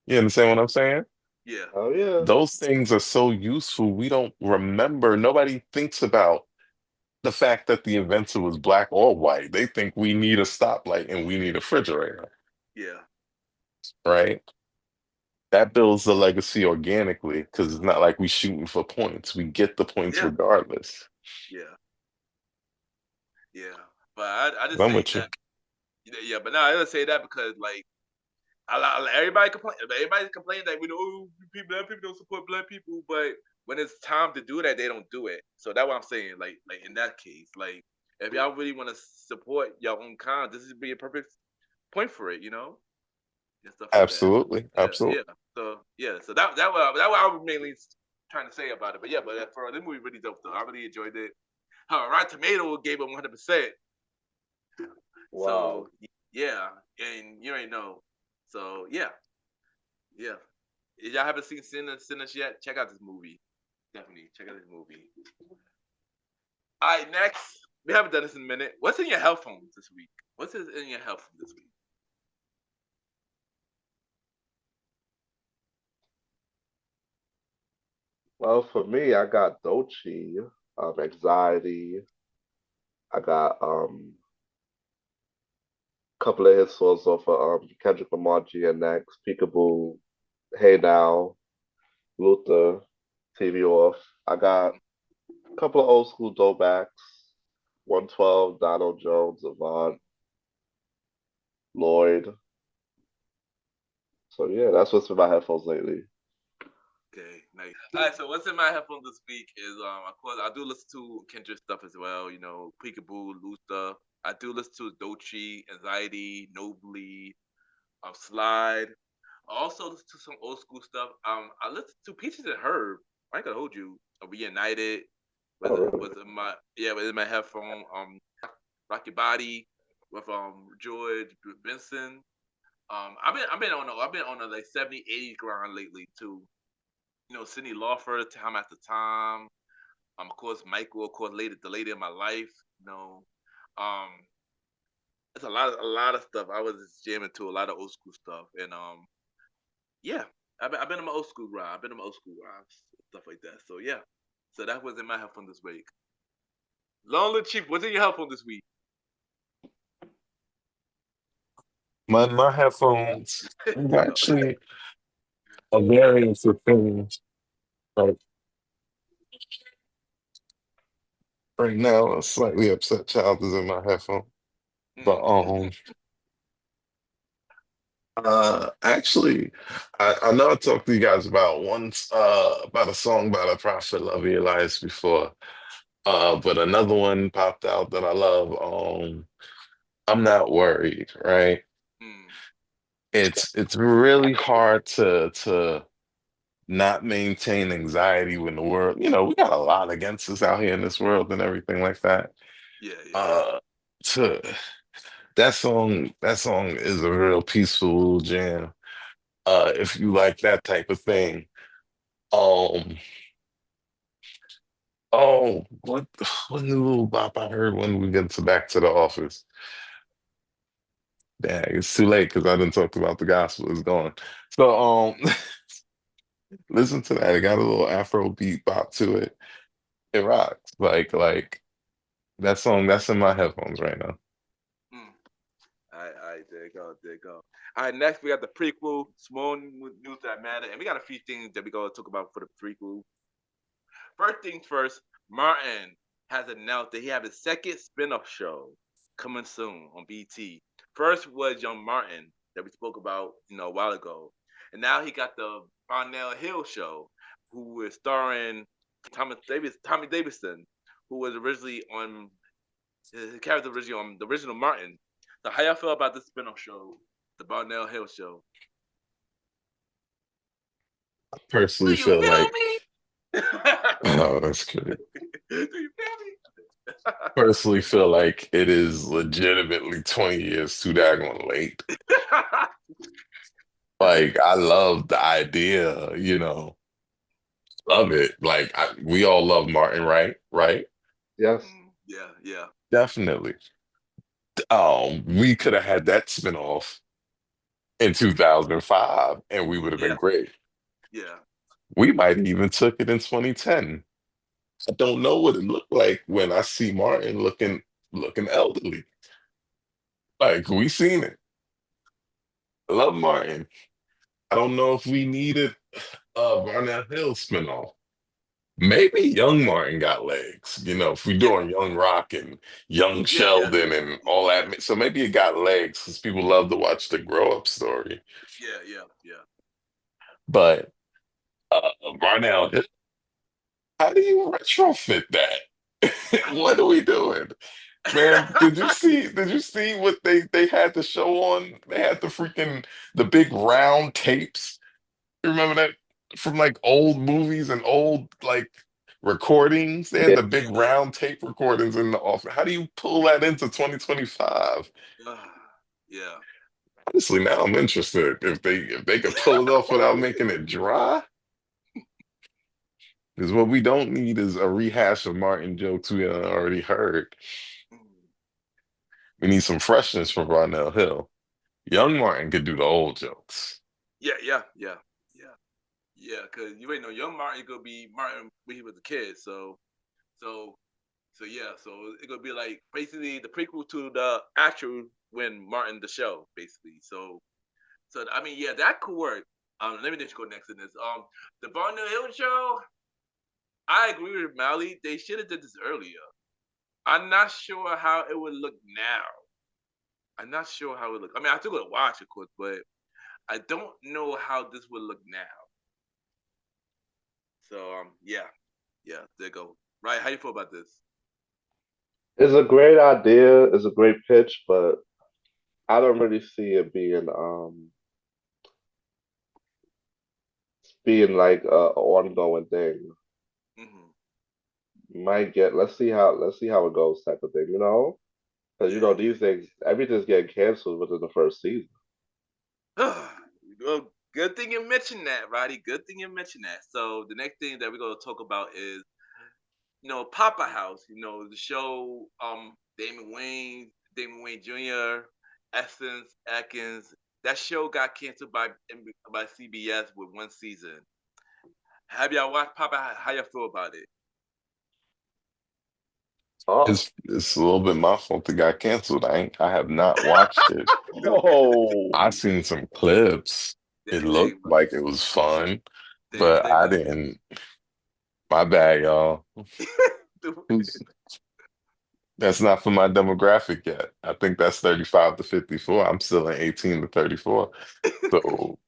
Speaker 4: You understand what I'm saying?
Speaker 2: Yeah.
Speaker 3: Oh yeah.
Speaker 4: Those things are so useful. We don't remember. Nobody thinks about the fact that the inventor was Black or white. They think we need a stoplight and we need a refrigerator,
Speaker 2: Yeah.
Speaker 4: right? That builds the legacy organically because it's not like we shooting for points. We get the points
Speaker 2: Yeah.
Speaker 4: regardless.
Speaker 2: Yeah. Yeah. But I just
Speaker 4: I'm
Speaker 2: say
Speaker 4: with you.
Speaker 2: that. Yeah. But now I just say that because like everybody complain. Everybody complain that black people don't support black people, but when it's time to do that, they don't do it. So that's what I'm saying. Like in that case, like if y'all really want to support your own kind, this would be a perfect point for it, and stuff like that.
Speaker 4: Absolutely.
Speaker 2: Yeah,
Speaker 4: Absolutely.
Speaker 2: yeah. So that what I was mainly trying to say about it. But yeah, for this movie really dope though. I really enjoyed it. Rotten Tomato gave it 100%.
Speaker 3: Wow.
Speaker 2: So yeah, and you ain't know. So yeah, yeah. If y'all haven't seen Sinners yet, check out this movie. Definitely check out this movie. All right, next. We haven't done this in a minute. What's in your headphones this week? What's in your headphones this week?
Speaker 3: Well, for me, I got Dochi, Anxiety. I got a couple of hit songs off of Kendrick Lamar GNX, Peekaboo, Hey Now, Luther, TV Off. I got a couple of old school throwbacks, 112, Donald Jones, Avant, Lloyd. So yeah, that's what's in my headphones lately.
Speaker 2: Okay, nice. All right, so what's in my headphones this week is of course I do listen to Kendrick stuff as well. Peekaboo, Luther. I do listen to Dochi, Anxiety, Nobly, Slide. I also listen to some old school stuff. I listen to Peaches and Herb. I ain't gonna hold you. Reunited
Speaker 3: Oh really?
Speaker 2: was in my headphone. Rock Your Body with George Benson. I've been on a like 70, 80 grind lately too. Cindy Lauper, Time After Time. Of course, Michael, of course, the lady of my life. Um, it's a lot of stuff. I was just jamming to a lot of old school stuff, and yeah, I've been in my old school grind. I've been in my old school grinds, stuff like that. So yeah, so that was in my headphone this week. Lonely Chief, what's in your headphone this week?
Speaker 4: My headphones,
Speaker 2: You know,
Speaker 4: actually, a variance of things. Like right now, a slightly upset child is in my headphone. But
Speaker 2: Mm.
Speaker 4: actually, I know I talked to you guys about once about a song by the Prophet Love Elias before. But another one popped out that I love. I'm not worried, right?
Speaker 2: Mm.
Speaker 4: It's really hard to not maintain anxiety when the world, we got a lot against us out here in this world and everything like that.
Speaker 2: Yeah, yeah.
Speaker 4: Uh to that song is a real peaceful jam. If you like that type of thing. Um oh, what new little bop I heard when we get to back to the office. Dang, it's too late because I didn't talk about the gospel. It's gone. So listen to that. It got a little Afro beat bop to it. It rocks. Like that song, that's in my headphones right now.
Speaker 2: Mm. All right, there you go, there you go. All right, next we got the prequel, small news that matter, and we got a few things that we gonna talk about for the prequel. First things first, Martin has announced that he have his second spin-off show coming soon on BT. First was Young Martin that we spoke about, a while ago, and now he got the Barnell Hill show, who is starring Tommy Davidson, who was originally on his character originally on the original Martin. So how y'all feel about this spin-off show, the Barnell Hill show?
Speaker 4: I
Speaker 2: Do
Speaker 4: personally
Speaker 2: you
Speaker 4: feel
Speaker 2: feel
Speaker 4: like,
Speaker 2: me?
Speaker 4: oh, that's good.
Speaker 2: Do you feel
Speaker 4: Personally feel like it is legitimately 20 years too daggone late.
Speaker 2: me?
Speaker 4: Like, I love the idea, love it. Like, we all love Martin, right? Right?
Speaker 3: Yes.
Speaker 2: Yeah, yeah,
Speaker 4: Definitely. We could have had that spinoff in 2005 and we would have been
Speaker 2: yeah,
Speaker 4: great.
Speaker 2: yeah.
Speaker 4: We might even took it in 2010. I don't know what it looked like when I see Martin looking elderly. Like we seen it. I love Martin. I don't know if we needed a Barnett Hill spinoff. Maybe young Martin got legs, if we're
Speaker 2: Yeah,
Speaker 4: doing young Rock and young
Speaker 2: yeah, yeah,
Speaker 4: Sheldon and all
Speaker 2: yeah,
Speaker 4: that. So maybe it got legs because people love to watch the grow up story.
Speaker 2: yeah, yeah, yeah.
Speaker 4: But Barnell, how do you retrofit that? What are we doing? Man, did you see what they had to show on? They had the big round tapes. You remember that from like old movies and old like recordings? They had
Speaker 3: Yeah.
Speaker 4: the big round tape recordings in the office. How do you pull that into 2025?
Speaker 2: Yeah.
Speaker 4: Honestly, now I'm interested. If they could pull it off without making it dry, because what we don't need is a rehash of Martin jokes we already heard. We need some freshness from Ronell Hill. Young Martin could do the old jokes.
Speaker 2: Yeah, yeah, yeah, yeah, yeah. Cause you ain't know young Martin gonna be Martin when he was a kid. So, so yeah. So it gonna be like basically the prequel to the actual when Martin the show, basically. So I mean, yeah, that could work. Let me just go next in this. The Barnum Hill show. I agree with Mally. They should have did this earlier. I'm not sure how it would look now. I'm not sure how it would look. I mean, I still gonna watch, of course, but I don't know how this would look now. So yeah, yeah, there you go. Right, how you feel about this?
Speaker 3: It's a great idea. It's a great pitch, but I don't really see it being like a ongoing thing.
Speaker 2: Hmm.
Speaker 3: Might get let's see how it goes type of thing, Because
Speaker 2: Yeah,
Speaker 3: these things everything's getting canceled within the first season.
Speaker 2: yeah. Well, good thing you mentioned that, Roddy. Good thing you mentioned that. So the next thing that we're gonna talk about is Papa House. The show. Damon Wayne Jr., Essence, Atkins. That show got canceled by CBS with one season. Have y'all watched Papa? How y'all feel about it?
Speaker 3: Oh,
Speaker 4: It's a little bit my fault it got canceled. I have not watched it.
Speaker 3: oh,
Speaker 4: I've seen some clips. It
Speaker 2: Dang,
Speaker 4: looked like it was fun,
Speaker 2: dang,
Speaker 4: but
Speaker 2: dang,
Speaker 4: I
Speaker 2: but
Speaker 4: didn't. My bad, y'all. Who's That's not for my demographic yet. I think that's 35 to 54. I'm still in 18 to 34. So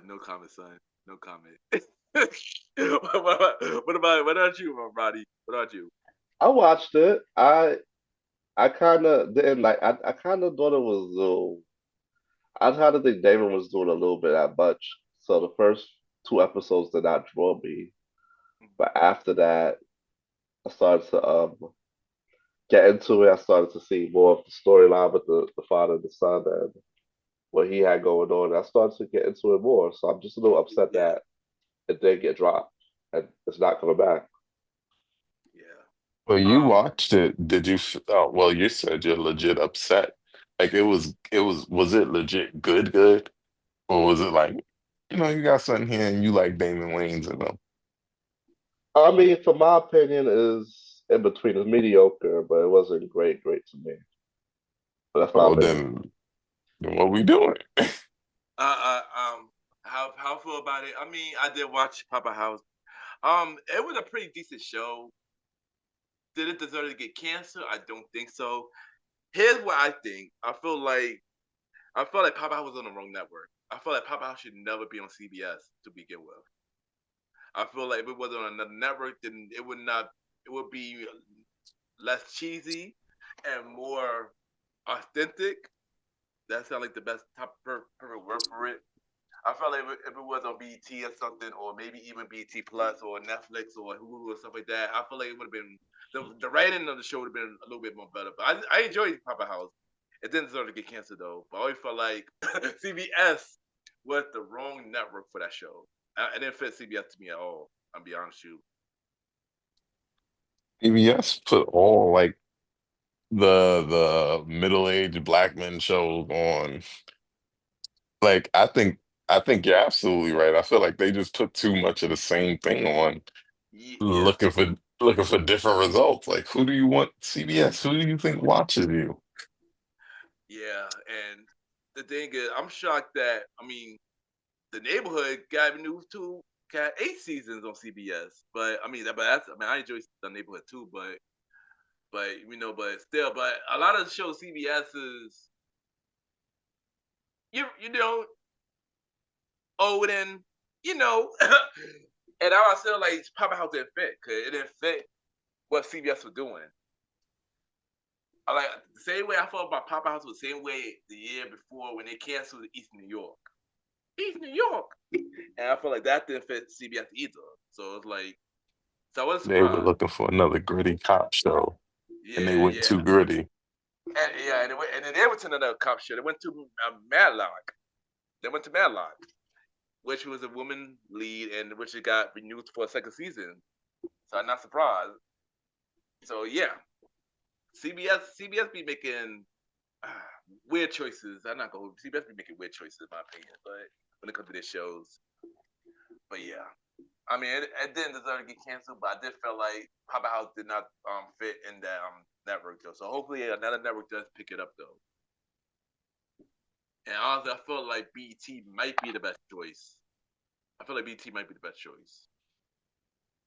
Speaker 2: no comment, son. No comment. What about you, Roddy? What about you?
Speaker 3: I watched it. I kind of didn't like. I kind of thought it was a little. I kind of think Damon was doing a little bit that much. So the first two episodes did not draw me, but after that, I started to get into it. I started to see more of the storyline with the father and the son and what he had going on. I started to get into it more. So I'm just a little upset
Speaker 2: Yeah,
Speaker 3: that it did get dropped and it's not coming back.
Speaker 2: yeah.
Speaker 4: well, you
Speaker 2: Um,
Speaker 4: watched it. Did you? Oh, well, you said you're legit upset. Like was it legit good, good? Or was it like, you got something here and you like Damon Wayans in them?
Speaker 3: I mean, for my opinion, is in between. It's mediocre, but it wasn't great, great to me. But that's my
Speaker 4: Oh,
Speaker 3: opinion.
Speaker 4: then what we doing?
Speaker 2: uh, uh, um, how I feel about it? I mean, I did watch Papa House. It was a pretty decent show. Did it deserve to get canceled? I don't think so. Here's what I think. I feel like Papa House was on the wrong network. I feel like Papa House should never be on CBS to begin with. I feel like if it wasn't on another network, then it would not. It would be less cheesy and more authentic. That sounds like the best perfect word for it. I felt like if it was on BT or something, or maybe even BT Plus or Netflix or Hulu or stuff like that, I feel like it would have been the writing of the show would have been a little bit more better. But I enjoyed Papa House. It didn't deserve to get canceled though. But I always felt like CBS was the wrong network for that show. It didn't fit CBS to me at all. I'll be honest with you.
Speaker 4: PBS put all like the middle-aged black men shows on. Like I think you're absolutely right. I feel like they just put too much of the same thing on,
Speaker 2: Yeah,
Speaker 4: looking for different results. Like who do you want CBS? Who do you think watches you?
Speaker 2: yeah. And the thing is, I'm shocked that the neighborhood got renewed too. Got 8 seasons on CBS, but I enjoy the neighborhood too. But still, but a lot of the shows CBS is you know old and you know, and I was still like Papa House didn't fit because it didn't fit what CBS was doing. I like the same way I felt about Papa House was the same way the year before when they canceled East New York. East New York, and I feel like that didn't fit CBS either. So it's like, so I wasn't
Speaker 4: They were
Speaker 2: surprised.
Speaker 4: looking for another gritty cop show, and they
Speaker 2: Yeah,
Speaker 4: went
Speaker 2: yeah.
Speaker 4: too gritty.
Speaker 2: And then they went to another cop show. They went to Madlock. They went to Madlock, which was a woman lead, and which it got renewed for a second season. So I'm not surprised. So yeah, CBS be making uh, weird choices. I'm not going. CBS be making weird choices, in my opinion. But when it comes to their shows, but yeah, it didn't deserve to get canceled, but I did feel like Papa House did not fit in that network though. So hopefully another network does pick it up though. And honestly, I feel like BT might be the best choice. I feel like BT might be the best choice.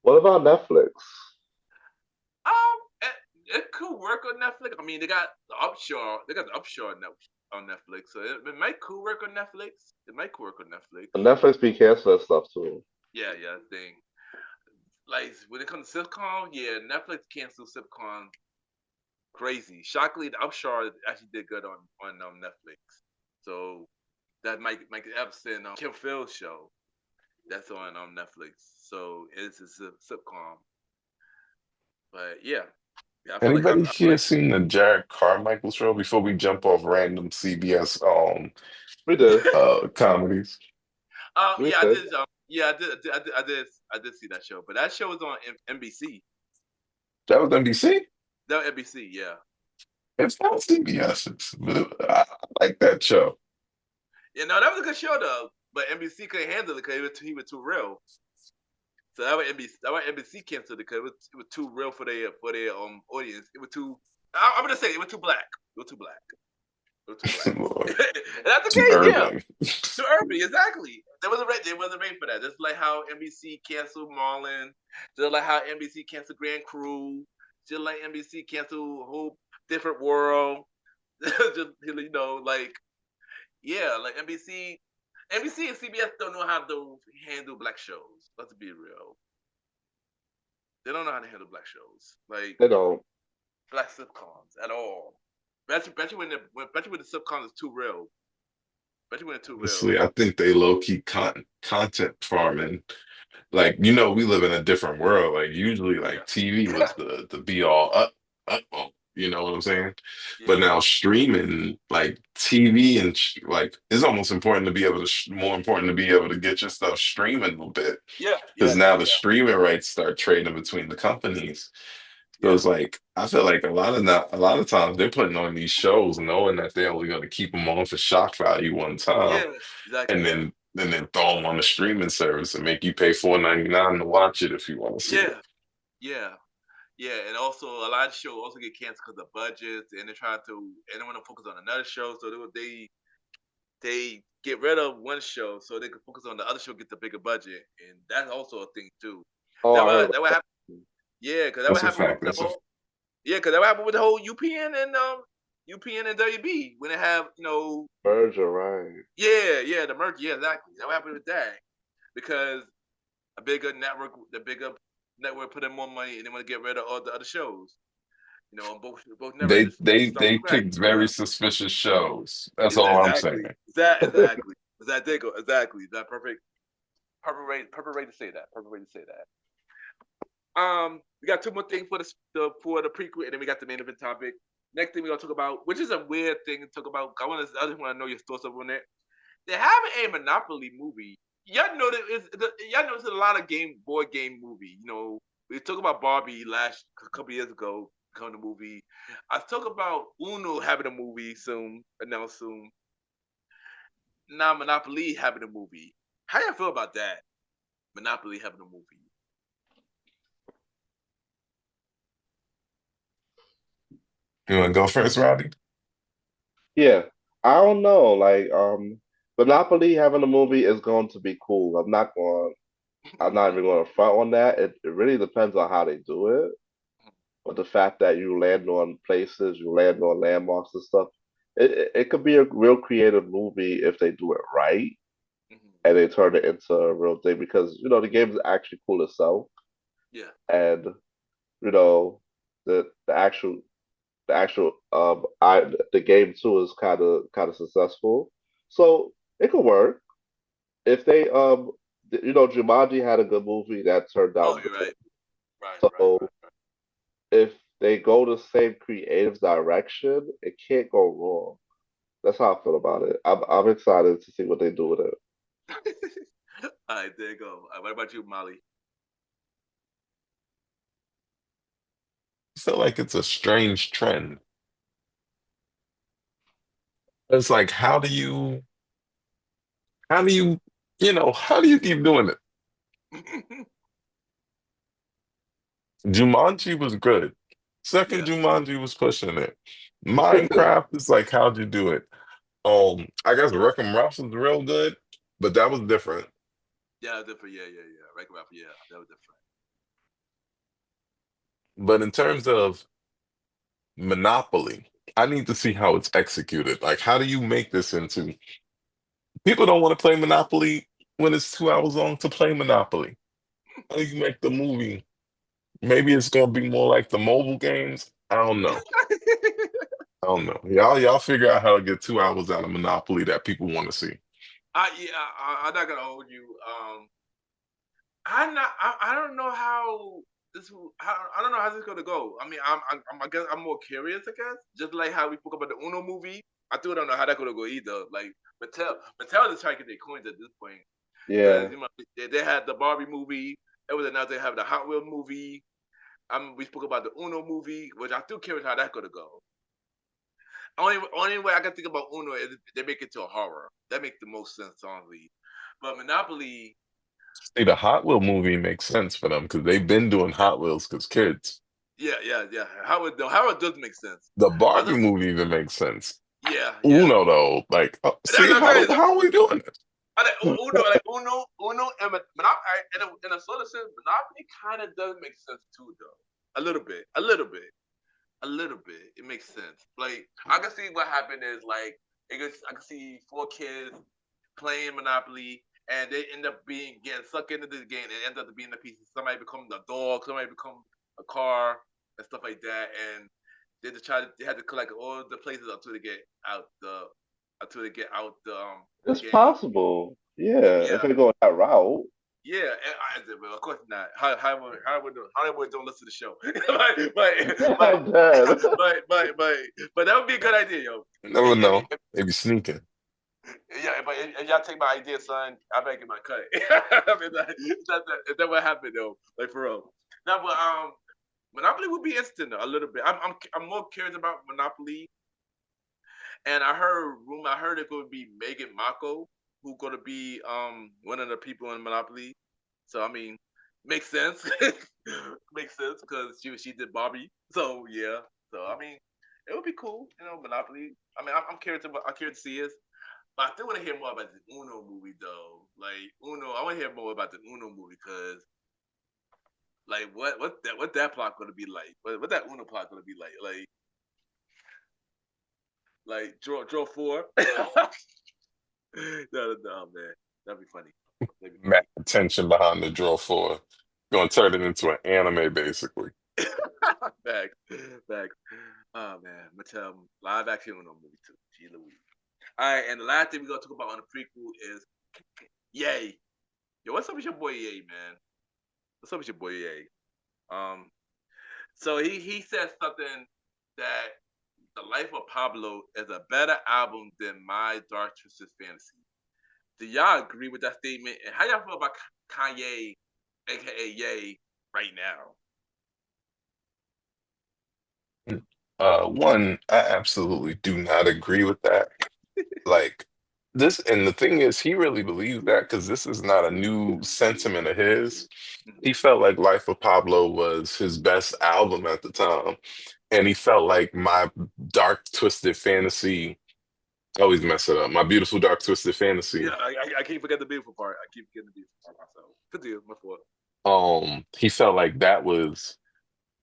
Speaker 3: What about Netflix?
Speaker 2: It could work on Netflix. I mean, they got the Upshaw. They got the Upshaw on Netflix, so it might could work on Netflix. It might could work on Netflix.
Speaker 3: And Netflix be canceling stuff too.
Speaker 2: Yeah, yeah. Thing like when it comes to sitcom, yeah, Netflix canceled sitcom crazy. Shockingly, the Upshaw actually did good on Netflix. So that Mike Epps and Kim Phil's show that's on Netflix. So it's a sitcom. But yeah,
Speaker 4: Anybody
Speaker 2: I feel
Speaker 4: here
Speaker 2: like
Speaker 4: seen the Jared Carmichael show before we jump off random CBS
Speaker 3: We did.
Speaker 4: comedies?
Speaker 3: We
Speaker 2: yeah, I
Speaker 3: did.
Speaker 2: did. Yeah, I did see that show, but that show was on NBC.
Speaker 4: That was NBC?
Speaker 2: That was NBC, yeah.
Speaker 4: It's not CBS. I like that show.
Speaker 2: That was a good show though, but NBC couldn't handle it because he was too real. So that why NBC canceled it because it was too real for their audience. It was too. I'm gonna say it was too black. It was too black. Too black.
Speaker 4: Lord,
Speaker 2: And that's the
Speaker 4: too
Speaker 2: case, yeah.
Speaker 4: urban.
Speaker 2: Too urban, exactly. They wasn't ready for that. Just like how NBC canceled Marlon, just like how NBC canceled Grand Crew, just like NBC canceled Whole Different World. Just like like NBC and CBS don't know how to handle black shows. Let's be real. They don't know how to handle black shows, like
Speaker 3: They don't.
Speaker 2: black sitcoms at all. Bet you when the sitcoms is too real. Bet you when it's too real.
Speaker 4: Honestly, I think they low key content farming. Like, we live in a different world. Like usually
Speaker 2: Yeah,
Speaker 4: like TV was the be all up, you know what I'm saying? But
Speaker 2: yeah,
Speaker 4: now streaming, like TV and like it's almost important to be able to more important to be able to get your stuff streaming a little bit
Speaker 2: yeah,
Speaker 4: because
Speaker 2: yeah,
Speaker 4: now
Speaker 2: yeah,
Speaker 4: the streaming rights start trading between the companies. So
Speaker 2: yeah,
Speaker 4: it's like I feel like a lot of times they're putting on these shows knowing that they're only going to keep them on for shock value one time,
Speaker 2: yeah, exactly.
Speaker 4: and then throw them on the streaming service and make you pay $4.99 to watch it if you want to see it.
Speaker 2: Yeah, yeah, yeah, and also a lot of shows also get canceled because of budgets, and they want to focus on another show, so they get rid of one show so they can focus on the other show, get the bigger budget, and that's also a thing too.
Speaker 3: Oh, I heard
Speaker 2: That
Speaker 3: about
Speaker 2: what happened. Yeah, because that what
Speaker 4: That's a
Speaker 2: happened with
Speaker 4: fact.
Speaker 2: the whole. Yeah, because that what happened with the whole UPN and WB when they have
Speaker 3: merger, right?
Speaker 2: yeah, the merger. Yeah, exactly. That what happened with that because the bigger network put in more money and they want to get rid of all the other shows. And both networks
Speaker 4: They
Speaker 2: just
Speaker 4: they
Speaker 2: start
Speaker 4: they
Speaker 2: from scratch.
Speaker 4: picked very suspicious shows. That's all I'm saying.
Speaker 2: Exactly. Exactly. Exactly. Is that perfect? Perfect way to say that. Perfect way to say that. We got two more things for the prequel, and then we got the main event topic. Next thing we're gonna talk about, which is a weird thing to talk about. I just want to know your thoughts on it. They're having a Monopoly movie. Y'all know y'all know it's a lot of board game movie. We talked about Barbie a couple years ago, coming the movie. I talk about Uno having a movie soon, announced soon. Now Monopoly having a movie. How y'all feel about that? Monopoly having a movie.
Speaker 4: You want to go first, Roddy?
Speaker 3: Yeah, I don't know. Like, Monopoly having a movie is going to be cool. I'm not even going to front on that. It really depends on how they do it. But the fact that you land on places, you land on landmarks and stuff, it could be a real creative movie if they do it right
Speaker 2: Mhm.
Speaker 3: and they turn it into a real thing because the game is actually cool itself
Speaker 2: Yeah.
Speaker 3: and the actual the game too is kind of successful, so it could work if they Jumanji had a good movie that turned
Speaker 2: Oh,
Speaker 3: out
Speaker 2: you're
Speaker 3: good.
Speaker 2: right. Right, right,
Speaker 3: So
Speaker 2: right.
Speaker 3: if they go the same creative direction, it can't go wrong. That's how I feel about it. I'm excited to see what they do with it.
Speaker 2: All right, there you go. What about you, Molly?
Speaker 4: I feel like it's a strange trend. It's like, how do you, how do you keep doing it? Jumanji was good. Second
Speaker 2: Yeah,
Speaker 4: Jumanji was pushing it. Minecraft is like, how'd you do it? I guess Wreck-Em Ralph was real good, but that was different.
Speaker 2: yeah, different. Yeah. Right, Ralph. Yeah, that was different.
Speaker 4: But in terms of Monopoly, I need to see how it's executed. Like, how do you make this into people don't want to play Monopoly when it's 2 hours long to play Monopoly? How do you make the movie? Maybe it's gonna be more like the mobile games. I don't know. I don't know. Y'all figure out how to get 2 hours out of Monopoly that people want to see.
Speaker 2: I'm not gonna hold you. I'm not. I don't know how I don't know how this is gonna go. I mean, I guess I'm more curious. I guess just like how we spoke about the Uno movie. I still don't know how that's gonna go either. Like Mattel is trying to get their coins at this point because
Speaker 3: Yeah,
Speaker 2: they had the Barbie movie. It was announced they have the Hot Wheel movie. We spoke about the Uno movie, which I'm still curious how that's gonna go. Only way I can think about Uno is if they make it to a horror. That makes the most sense, honestly. But Monopoly,
Speaker 4: See, the Hot Wheel movie makes sense for them because they've been doing Hot Wheels because kids.
Speaker 2: yeah. How it does make sense.
Speaker 4: The
Speaker 2: Other,
Speaker 4: Barbie movie even makes sense.
Speaker 2: Yeah, yeah.
Speaker 4: Uno though, like,
Speaker 2: That's
Speaker 4: see
Speaker 2: what I'm saying.
Speaker 4: how are we doing this?
Speaker 2: Uno, and Monopoly. In a sort of sense, Monopoly kind of does make sense too, though. A little bit. It makes sense. Like I can see what happened is like I can see four kids playing Monopoly and they end up getting sucked into this game and it ends up being the pieces. Somebody becomes a dog, somebody becomes a car and stuff like that. And they had to collect all the places until they get out the
Speaker 3: It's
Speaker 2: game.
Speaker 3: possible. Yeah, if
Speaker 2: Yeah.
Speaker 3: they go that route.
Speaker 2: Yeah, well, of course not. Hollywood don't listen to the show, but,
Speaker 3: I'm dead.
Speaker 2: but that would be a good idea, yo.
Speaker 4: You never know. They be sneaking.
Speaker 2: Yeah, but if y'all take my idea, son, I better get my cut. If that what happened though, like for real. No, but Monopoly would be interesting though, a little bit. I'm more curious about Monopoly, and I heard it could be Megan Mako who gonna be one of the people in Monopoly. So I mean, makes sense. Makes sense because she did Barbie. So yeah. So I mean, it would be cool, Monopoly. I mean, I'm curious to see it. But I still want to hear more about the Uno movie, though. Like Uno, I want to hear more about the Uno movie because, like, what that plot gonna be like? What that Uno plot gonna be like? Like draw four. No, man, that'd be funny.
Speaker 4: Mad attention behind the draw for gonna turn it into an anime basically.
Speaker 2: Back, back. Oh man, Mattel live action Uno movie too. Gee Louise. All right, and the last thing we're gonna talk about on the prequel is Yay. Yo, what's up with your boy Yay, man? What's up with your boy Yay? Um, so he said something that The Life of Pablo is a better album than My Dark Twisted Fantasy. Do y'all agree with that statement? And how y'all feel about Kanye, aka Ye, right now?
Speaker 4: One, I absolutely do not agree with that. Like this, and the thing is, he really believes that because this is not a new sentiment of his. He felt like Life of Pablo was his best album at the time, and he felt like My Dark Twisted Fantasy. I always mess it up. My Beautiful Dark Twisted
Speaker 2: Yeah,
Speaker 4: Fantasy.
Speaker 2: I can't forget the beautiful part. I keep forgetting the beautiful part myself. Good deal, my fault.
Speaker 4: He felt like that was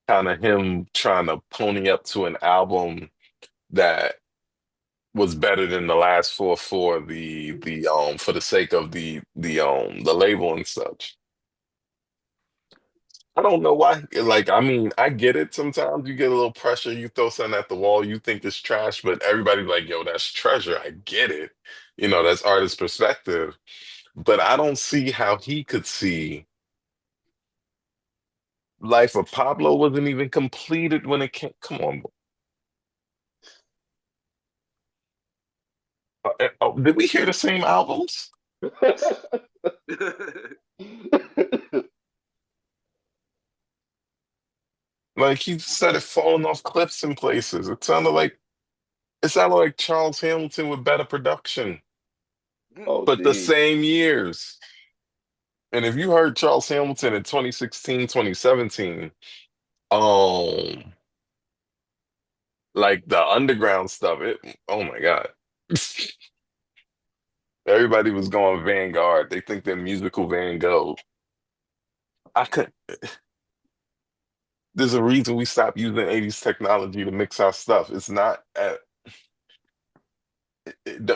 Speaker 4: kind of him trying to pony up to an album that was better than the last four for the for the sake of the label and such. I don't know why. Like, I mean, I get it. Sometimes you get a little pressure, you throw something at the wall, you think it's trash, but everybody's like, yo, that's treasure. I get it. That's artist perspective. But I don't see how he could see Life of Pablo wasn't even completed when it came. Come on. Did we hear the same albums? Like he said it falling off cliffs in places. It sounded like Charles Hamilton with better production,
Speaker 3: Oh,
Speaker 4: but the
Speaker 3: gee.
Speaker 4: same years. And if you heard Charles Hamilton in 2016, 2017, um, like the underground stuff, oh my God. Everybody was going Vanguard. They think they're musical Van Gogh. I could There's a reason we stopped using 80s technology to mix our stuff. It's not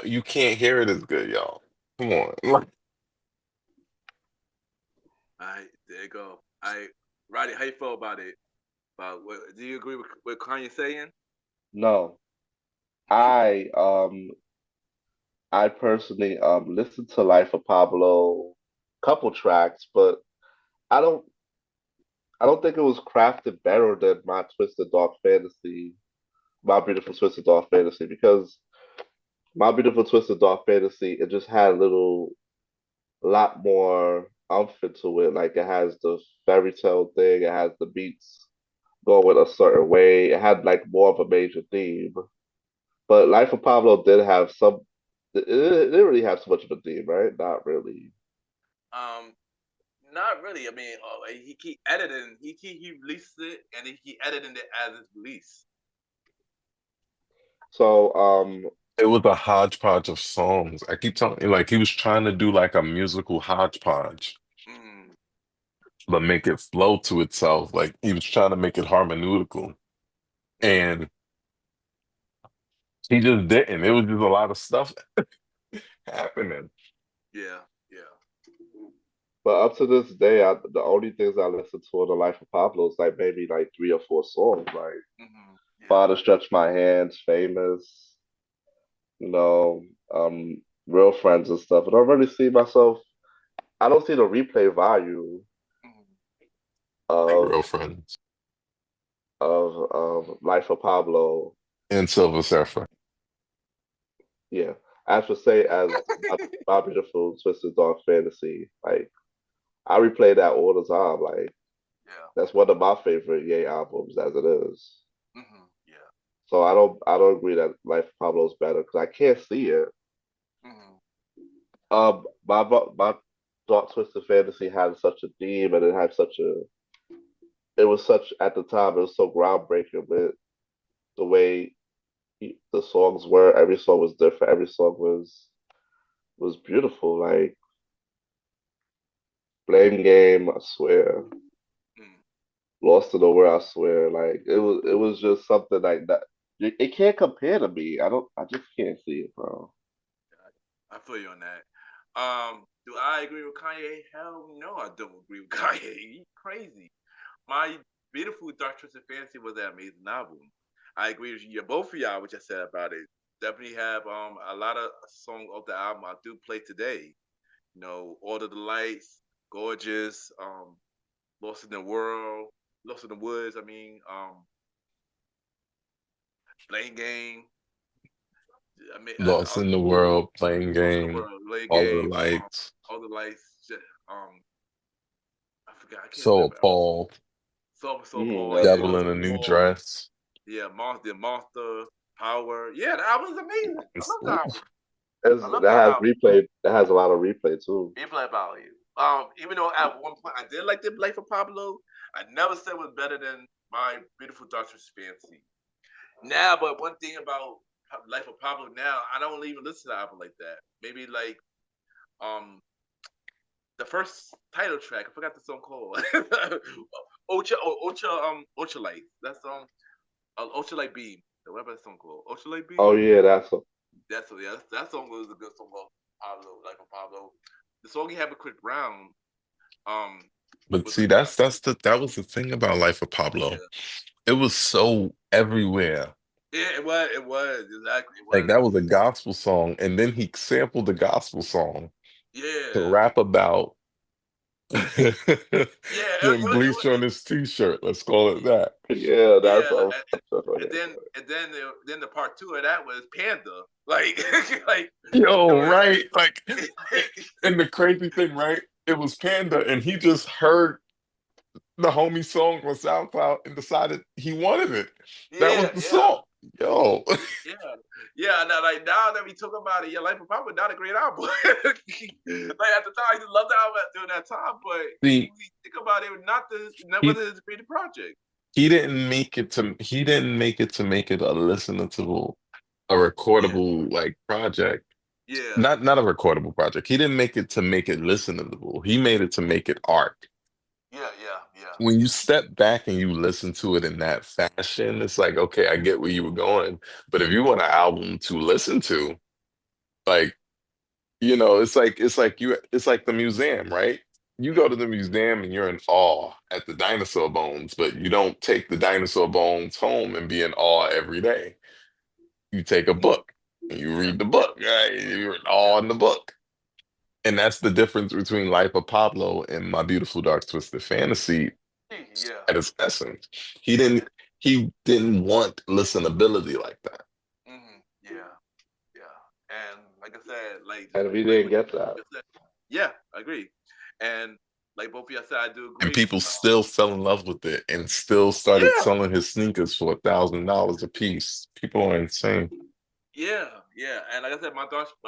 Speaker 4: you can't hear it as good, y'all. Come on.
Speaker 2: All right, there you go. All right, Roddy, how you feel about it? Do you agree with what Kanye saying?
Speaker 3: No. I um I personally listened to Life of Pablo couple tracks, but I don't I don't think it was crafted better than My Beautiful Twisted Dark Fantasy, because My Beautiful Twisted Dark Fantasy, it just had a lot more umph into it. Like it has the fairy tale thing, it has the beats going a certain way. It had like more of a major theme. But Life of Pablo did have some. It didn't really have so much of a theme, right? Not really.
Speaker 2: Um, Not really. I mean, he keep editing. He released it and he editing it as it's released.
Speaker 3: So
Speaker 4: It was a hodgepodge of songs. I keep telling you, like he was trying to do like a musical hodgepodge,
Speaker 2: Mm,
Speaker 4: but make it flow to itself. Like he was trying to make it hermeneutical,
Speaker 2: mm,
Speaker 4: and he just didn't. It was just a lot of stuff happening.
Speaker 2: yeah, yeah.
Speaker 3: But up to this day, the only things I listen to in the life of Pablo is like maybe like three or four songs, like
Speaker 2: Yeah.
Speaker 3: Father Stretch My Hands, Famous, you know, Real Friends and stuff. I don't really see myself. I don't see the replay value
Speaker 2: Mm,
Speaker 4: Like
Speaker 3: of
Speaker 4: real friends
Speaker 3: Life of Pablo.
Speaker 4: and Silver Surfer.
Speaker 3: Yeah, as for say as my beautiful twisted dark fantasy. Like I replay that all the time. Like
Speaker 2: yeah.
Speaker 3: that's one of my favorite Ye albums as it is.
Speaker 2: Yeah.
Speaker 3: So I don't agree that Life of Pablo is better because I can't see it.
Speaker 2: Hmm.
Speaker 3: My Dark Twisted Fantasy had such a theme and it had such a it was such at the time it was so groundbreaking with the way the songs were. Every song was different. Every song was beautiful. Like Blame Game, I swear.
Speaker 2: Mm.
Speaker 3: Lost in the World, I swear. Like it was just something like that. It can't compare to me. I just can't see it, bro.
Speaker 2: I feel you on that. Do I agree with Kanye? Hell no, I don't agree with Kanye. He's crazy. My beautiful Dark Twisted Fantasy was an amazing album. I agree with you, both of y'all, what you said about it. Definitely have a lot of songs of the album I do play today. You know, Order the Lights, Gorgeous, Lost in the World, Lost in the Woods. I mean, Blame Game. I mean,
Speaker 4: Lost in the
Speaker 2: also
Speaker 4: World, Playing
Speaker 2: Lost in the
Speaker 4: Game,
Speaker 2: World, Blame
Speaker 4: All of the
Speaker 2: Game,
Speaker 4: Lights,
Speaker 2: All the Lights. Um, I forgot. I can't
Speaker 4: Soul
Speaker 2: remember.
Speaker 4: Paul,
Speaker 2: So Paul. Yeah,
Speaker 3: That's
Speaker 4: Devil
Speaker 3: a
Speaker 4: in a
Speaker 2: So
Speaker 4: New
Speaker 2: Paul.
Speaker 4: Dress.
Speaker 2: Yeah, Monster, Power. Yeah, the album's amazing. I love the
Speaker 4: Ooh,
Speaker 2: album. I love
Speaker 3: that
Speaker 2: that
Speaker 3: has
Speaker 2: album.
Speaker 3: replay. That has a lot of replay too.
Speaker 2: Replay value. Even though at one point I did like the Life of Pablo, I never said it was better than my Beautiful Darkness Fantasy. Now, but one thing about Life of Pablo now, I don't even listen to the album like that. Maybe like um the first title track, I forgot the song called. Ocha Light. That's Ocha Light Beam. Whatever that song called. Ocha Light
Speaker 3: Oh
Speaker 2: Beam.
Speaker 3: yeah, that's a
Speaker 2: That song was a good song of Pablo, Life of Pablo. The song he had with Chris Brown, um,
Speaker 4: but
Speaker 2: was
Speaker 4: see, that was the thing about Life of Pablo.
Speaker 2: yeah,
Speaker 4: It was so everywhere.
Speaker 2: yeah, it was exactly, it
Speaker 4: Like
Speaker 2: was,
Speaker 4: that was a gospel song, and then he sampled the gospel song to
Speaker 2: yeah,
Speaker 4: rap about
Speaker 2: yeah,
Speaker 4: getting bleach on his t-shirt. Let's call it that.
Speaker 3: yeah, that's
Speaker 2: yeah,
Speaker 3: a
Speaker 2: and then the part two of that was Panda, like, like,
Speaker 4: Yo, right? Like, and the crazy thing, right? It was Panda, and he just heard the homie song on SoundCloud and decided he wanted it. That was
Speaker 2: yeah,
Speaker 4: the
Speaker 2: yeah.
Speaker 4: song. Yo,
Speaker 2: Yeah, yeah. Now, like now that we talk about it, your life of Papa not a great album. Like at the time, I just loved the album during that time, but
Speaker 4: see,
Speaker 2: we think about it, it
Speaker 4: he
Speaker 2: wasn't his greatest project.
Speaker 4: he didn't make it a listenable, a
Speaker 2: Yeah,
Speaker 4: recordable like project.
Speaker 2: yeah,
Speaker 4: Not a recordable project. He didn't make it listenable. He made it to make it art.
Speaker 2: yeah, yeah, yeah,
Speaker 4: When you step back and you listen to it in that fashion, it's like, okay, I get where you were going. But if you want an album to listen to, like, it's like the museum, right? You go to
Speaker 2: mm,
Speaker 4: the museum and you're in awe at the dinosaur bones, but you don't take the dinosaur bones home and be in awe every day. You take a
Speaker 2: mm,
Speaker 4: book and you
Speaker 2: yeah,
Speaker 4: read the
Speaker 2: yeah,
Speaker 4: book, right? You're in
Speaker 2: yeah,
Speaker 4: awe in the book. And that's the difference between Life of Pablo and My Beautiful Dark Twisted Fantasy
Speaker 2: yeah,
Speaker 4: at its essence. He
Speaker 2: yeah,
Speaker 4: didn't he didn't want listenability like that.
Speaker 2: yeah, yeah. And like I said, like just
Speaker 3: and we
Speaker 2: like
Speaker 3: didn't
Speaker 2: what
Speaker 3: get
Speaker 2: you
Speaker 3: that.
Speaker 2: just said. Yeah, I agree. And like both of y'all said, I do
Speaker 4: And
Speaker 2: agree.
Speaker 4: people still fell in love with it and still started
Speaker 2: Yeah,
Speaker 4: selling his sneakers for $1,000 a piece. People are insane.
Speaker 2: yeah, yeah, and like I said, my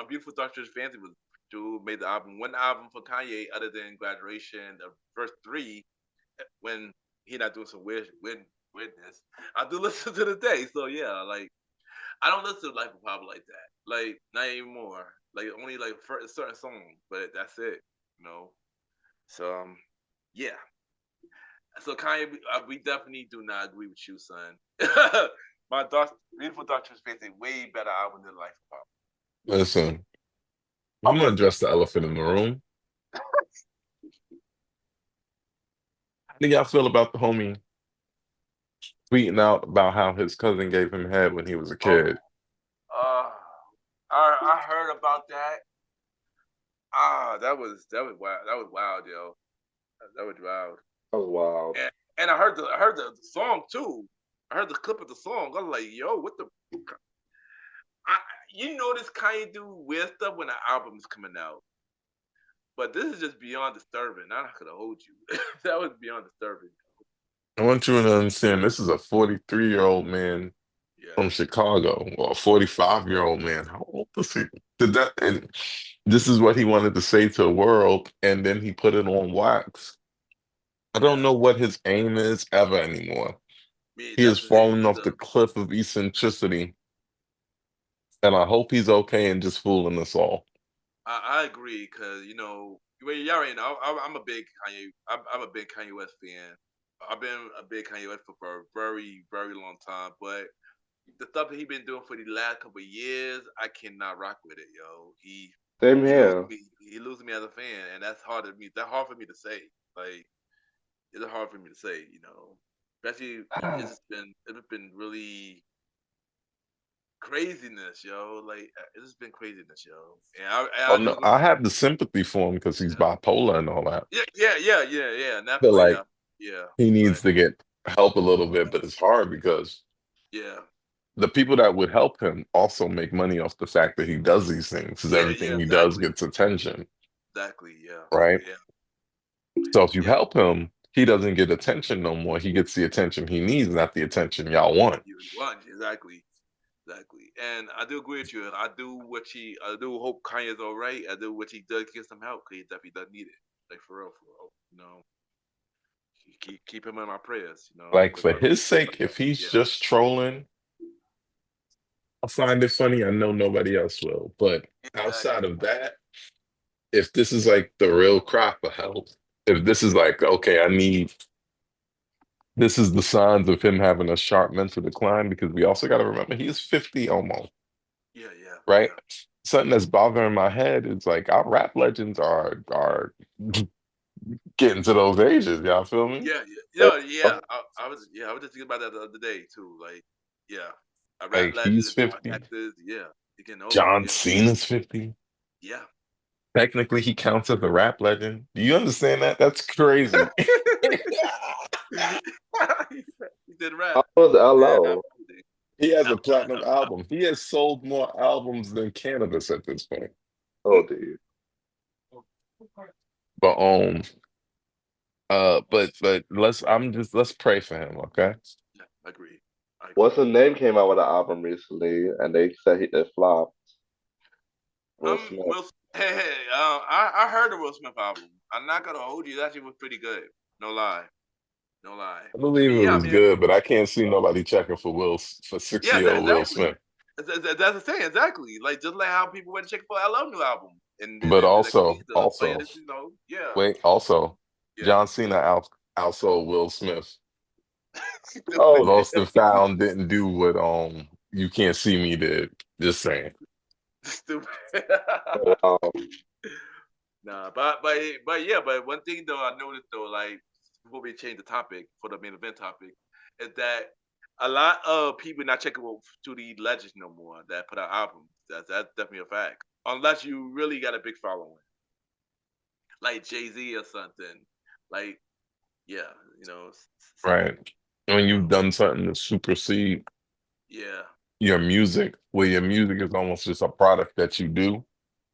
Speaker 2: beautiful Dark Twisted Fantasy was who made the album. One album for Kanye, other than Graduation, the first three, when he not doing some weirdness, I do listen to the day. So yeah, like I don't listen to Life of Pablo like that. Like not anymore. Like only like for a certain song, but that's it. You know. So yeah. So Kanye, we definitely do not agree with you, son. My daughter, Beautiful Dark Transparency, way better album than Life of Pablo.
Speaker 4: Listen, I'm gonna address the elephant in the room. How do y'all feel about the homie tweeting out about how his cousin gave him head when he was a
Speaker 2: Oh,
Speaker 4: kid?
Speaker 2: I heard about that. That was wild. That was wild, yo. That was wild.
Speaker 3: That was wild.
Speaker 2: And I heard the song too. I heard the clip of the song. I was like, yo, what the? I, you know this Kanye do weird stuff when the album is coming out, but this is just beyond disturbing. I'm not gonna hold you. That was beyond disturbing.
Speaker 4: I want you to understand this is a 43-year-old man
Speaker 2: Yeah,
Speaker 4: from Chicago, or a 45-year-old man. How old is he? Did that? And this is what he wanted to say to the world, and then he put it on wax. I don't
Speaker 2: yeah.
Speaker 4: know what his aim is ever anymore.
Speaker 2: Me,
Speaker 4: He is
Speaker 2: that's the thing.
Speaker 4: falling off the cliff of eccentricity, and I hope he's okay and just fooling us all.
Speaker 2: I agree because well, you already know I'm a big Kanye. I'm a big Kanye West fan. I've been a big Kanye West for a very very long time, but the stuff that he been doing for the last couple of years, I cannot rock with it, yo.
Speaker 3: Same
Speaker 2: He losing
Speaker 3: here.
Speaker 2: me. He losing me as a fan, and that's hard to me. That's hard for me to say. Like it's hard for me to say, Especially it's been really craziness, yo. Like it's been craziness, yo. And
Speaker 4: Oh
Speaker 2: I do
Speaker 4: no,
Speaker 2: agree.
Speaker 4: I have the sympathy for him because he's
Speaker 2: Yeah,
Speaker 4: bipolar and all that.
Speaker 2: yeah. And that
Speaker 4: But
Speaker 2: play
Speaker 4: like,
Speaker 2: out. Yeah,
Speaker 4: he needs
Speaker 2: but
Speaker 4: to get help a little bit, but it's hard because
Speaker 2: yeah,
Speaker 4: the people that would help him also make money off the fact that he does these things, because
Speaker 2: yeah,
Speaker 4: everything he does
Speaker 2: exactly,
Speaker 4: gets attention,
Speaker 2: exactly, yeah,
Speaker 4: right?
Speaker 2: yeah,
Speaker 4: So if you
Speaker 2: yeah.
Speaker 4: help him, he doesn't get attention no more. He gets the attention he needs, not the attention y'all want.
Speaker 2: You won, exactly, exactly. And I do agree with you. I do hope Kanye's all right. I do what he does get some help because he definitely does need it. Like for real, for real. Keep him in my prayers.
Speaker 4: Like,
Speaker 2: Because
Speaker 4: for his sake, if he's
Speaker 2: yeah,
Speaker 4: just trolling, I find it funny. I know nobody else will. But outside
Speaker 2: exactly.
Speaker 4: of that, if this is like the real cry for help, if this is like, okay, this is the signs of him having a sharp mental decline, because we also got to remember he is 50 almost,
Speaker 2: Yeah, yeah,
Speaker 4: right?
Speaker 2: yeah,
Speaker 4: Something that's bothering my head is like our rap legends are getting to those ages. Y'all feel me?
Speaker 2: yeah, yeah.
Speaker 3: Same
Speaker 2: Yeah.
Speaker 3: here.
Speaker 2: I was just thinking about that the other day too. Like, yeah, a rap
Speaker 4: Like, he's
Speaker 2: legend,
Speaker 4: 50.
Speaker 2: actors. Yeah, he getting old.
Speaker 4: John
Speaker 2: Yeah,
Speaker 4: Cena's 50.
Speaker 2: yeah.
Speaker 4: Technically, he counts as a rap legend. Do you understand that? That's crazy.
Speaker 2: He did rap.
Speaker 3: How was
Speaker 2: Yeah,
Speaker 3: LO?
Speaker 2: absolutely.
Speaker 4: He has
Speaker 2: I,
Speaker 4: a platinum album. He has sold more albums than cannabis at this point.
Speaker 3: Oh, dude.
Speaker 4: But but let's pray for him, okay?
Speaker 2: yeah, I agree. I
Speaker 3: What's
Speaker 2: agree.
Speaker 3: the name came out with an album recently, and they said it flopped. Will Smith.
Speaker 2: Hey, I heard the Will Smith album. I'm not gonna hold you. It actually was pretty good. No lie, no lie.
Speaker 4: I believe it
Speaker 2: Yeah, I
Speaker 4: was
Speaker 2: mean,
Speaker 4: good, but I can't see nobody checking for for
Speaker 2: yeah,
Speaker 4: 60-year-old Will
Speaker 2: exactly.
Speaker 4: Smith.
Speaker 2: That's the thing, exactly. Like just like how people went to check for LL new album, and
Speaker 4: But
Speaker 2: then like
Speaker 4: also,
Speaker 2: Jesus, like
Speaker 4: also,
Speaker 2: this, yeah,
Speaker 4: wait, also,
Speaker 2: yeah.
Speaker 4: John Cena outsold Will Smith.
Speaker 3: Oh,
Speaker 2: Stupid,
Speaker 4: Lost and Found didn't do what You Can't See Me did. Just saying.
Speaker 2: stupid.
Speaker 3: wow.
Speaker 2: Nah, but one thing though I noticed though, like before we change the topic for the main event topic, is that a lot of people not checking to the legends no more that put out albums. That's definitely a fact. Unless you really got a big following, like Jay Z or something. Like yeah,
Speaker 4: Right. When
Speaker 2: you
Speaker 4: you've
Speaker 2: know,
Speaker 4: done something to supersede
Speaker 2: yeah,
Speaker 4: your music, where your music is almost just a product that you do,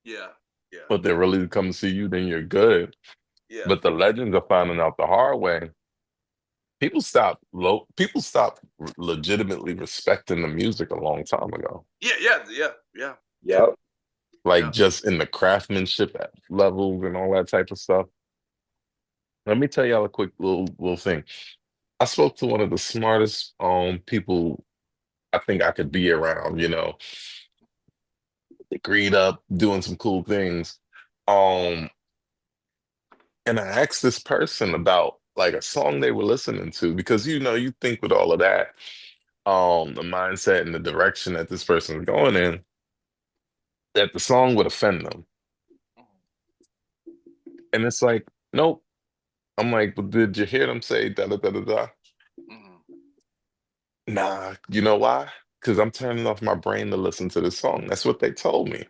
Speaker 2: yeah, yeah,
Speaker 4: but they're really to come to see you, then you're good.
Speaker 2: yeah,
Speaker 4: But the legends are finding out the hard way. People stopped legitimately respecting the music a long time ago.
Speaker 2: yeah,
Speaker 3: Yep.
Speaker 4: Like,
Speaker 2: yeah.
Speaker 4: just in the craftsmanship levels and all that type of stuff. Let me tell y'all a quick little thing. I spoke to one of the smartest people I think I could be around, agreed up, doing some cool things. Um, and I asked this person about like a song they were listening to because you think with all of that, the mindset and the direction that this person is going in, that the song would offend them. And it's like, nope. I'm like, but did you hear them say da da da da da?
Speaker 2: Mm-hmm.
Speaker 4: Nah, you know why? Because I'm turning off my brain to listen to this song. That's what they told me,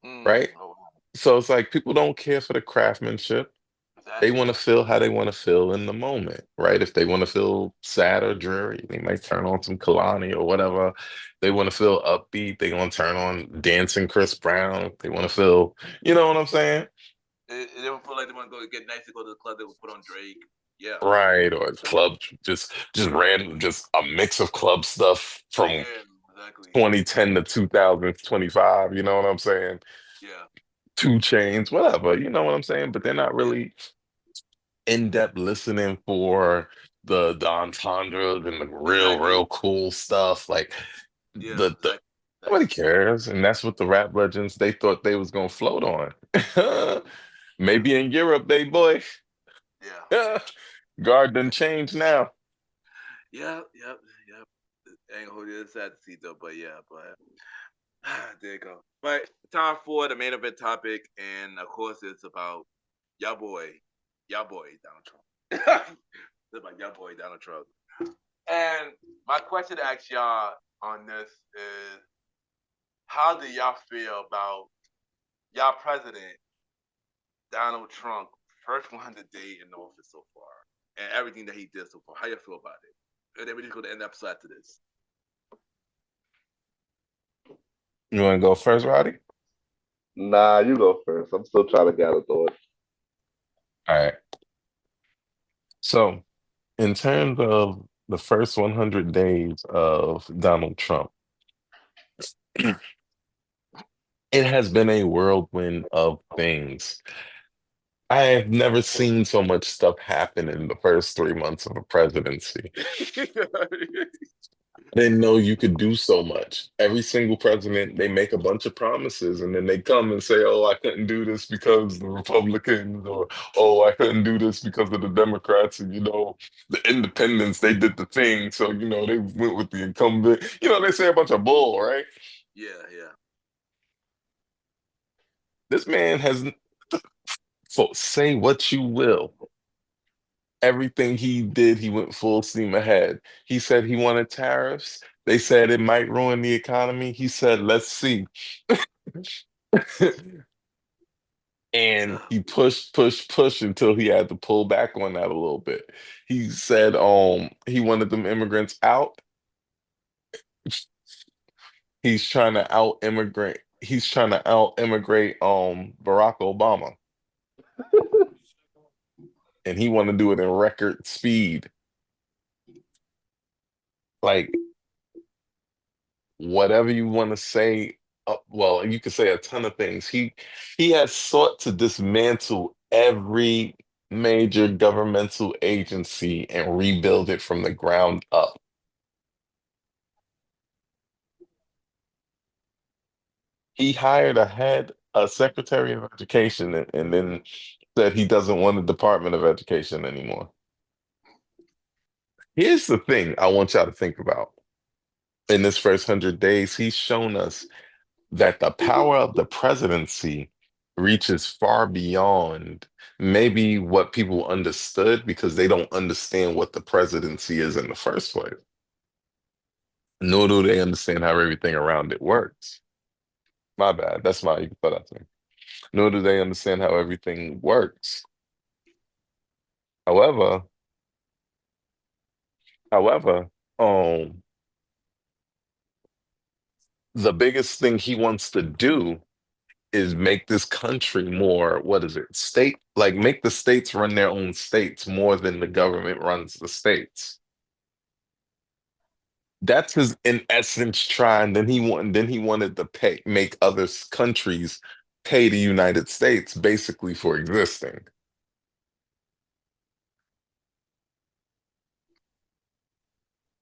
Speaker 2: Mm.
Speaker 4: right?
Speaker 2: Oh, wow.
Speaker 4: So it's like people don't care for the craftsmanship. They
Speaker 2: Exactly.
Speaker 4: want to feel how they want to feel in the moment, right? If they want to feel sad or dreary, they might turn on some Kalani or whatever. They want to feel upbeat, they gonna turn on Dancing Chris Brown. They want to feel, you know what I'm saying?
Speaker 2: It don't feel like they want to go get nice to go to the club. They will put on Drake. Yeah.
Speaker 4: Right, or club just random, just a mix of club stuff from
Speaker 2: Yeah. Exactly.
Speaker 4: 2010 to 2025, you know what I'm saying?
Speaker 2: Yeah.
Speaker 4: Two chains, whatever, you know what I'm saying? But they're not
Speaker 2: Yeah.
Speaker 4: really in-depth listening for the entendres and the
Speaker 2: Exactly.
Speaker 4: real cool stuff. Like
Speaker 2: Yeah.
Speaker 4: the
Speaker 2: Exactly.
Speaker 4: nobody
Speaker 2: Exactly.
Speaker 4: cares. And that's what the rap legends they thought they was gonna float
Speaker 2: Yeah.
Speaker 4: on.
Speaker 2: Yeah.
Speaker 4: Maybe in Europe, they boy.
Speaker 2: Yeah.
Speaker 4: Guard done changed now.
Speaker 2: Yeah. Yep. Yep. I ain't gonna hold you. It's sad to see though, but yeah. But there you go. But time for the main event topic, and of course, it's about y'all boy, Donald Trump. It's about y'all boy Donald Trump. And my question to ask y'all on this is, how do y'all feel about y'all president Donald Trump first 100 day in office so far, and everything that he did so far? How you feel about it? And then we just go to end the episode after this.
Speaker 4: You wanna go first, Roddy?
Speaker 3: Nah, you go first. I'm still trying to gather thoughts.
Speaker 4: All right. So in terms of the first 100 days of Donald Trump, it has been a whirlwind of things. I have never seen so much stuff happen in the first 3 months of a presidency. I didn't know you could do so much. Every single president, they make a bunch of promises and then they come and say, oh, I couldn't do this because the Republicans, or oh, I couldn't do this because of the Democrats. And, the independents, they did the thing. So, they went with the incumbent. They say a bunch of bull, right?
Speaker 2: Yeah, yeah.
Speaker 4: This man has, folks, say what you will. Everything he did, he went full steam ahead. He said he wanted tariffs. They said it might ruin the economy. He said, let's see. And he pushed, pushed, pushed until he had to pull back on that a little bit. He said he wanted them immigrants out. He's trying to out immigrate Barack Obama. And he want to do it in record speed. Like whatever you want to say, well, you could say a ton of things. He has sought to dismantle every major governmental agency and rebuild it from the ground up. He hired a secretary of education, and then said he doesn't want a Department of Education anymore. Here's the thing I want y'all to think about. In this first 100 days, he's shown us that the power of the presidency reaches far beyond maybe what people understood because they don't understand what the presidency is in the first place. Nor do they understand how everything around it works. My bad. That's my you can put that thing. Nor do they understand how everything works. However, however, um, the biggest thing he wants to do is make this country more, what is it, like make the states run their own states more than the government runs the states. That's his, in essence, trying. Then he wanted to make other countries pay the United States basically for existing.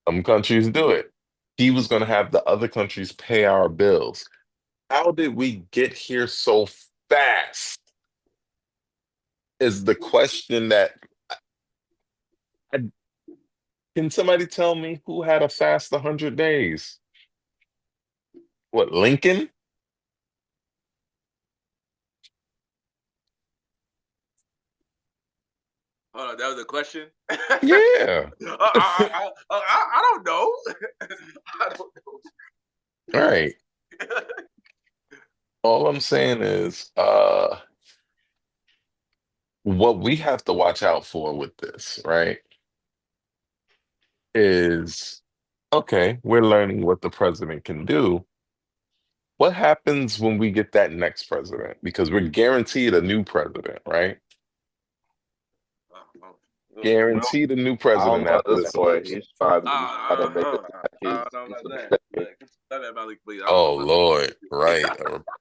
Speaker 4: Some countries do it. he was going to have the other countries pay our bills. How did we get here so fast? Is the question that can somebody tell me who had a fast 100 days? What, Lincoln?
Speaker 2: Hold on, that was a question.
Speaker 4: Yeah.
Speaker 2: I don't know. I don't
Speaker 4: All right.
Speaker 2: know.
Speaker 4: All I'm saying is, what we have to watch out for with this, right, is okay, we're learning what the president can do. What happens when we get that next president? Because we're guaranteed a new president, right?
Speaker 3: Real,
Speaker 4: Guaranteed a new
Speaker 3: I don't
Speaker 4: president
Speaker 3: know at
Speaker 4: after
Speaker 3: this
Speaker 4: this
Speaker 3: point.
Speaker 4: election.
Speaker 3: He's trying to make it look like
Speaker 2: I don't know
Speaker 3: he's
Speaker 2: about
Speaker 3: gonna
Speaker 2: that.
Speaker 3: stay.
Speaker 2: But please. I don't know
Speaker 4: Oh
Speaker 2: about
Speaker 4: Lord,
Speaker 2: that.
Speaker 4: right.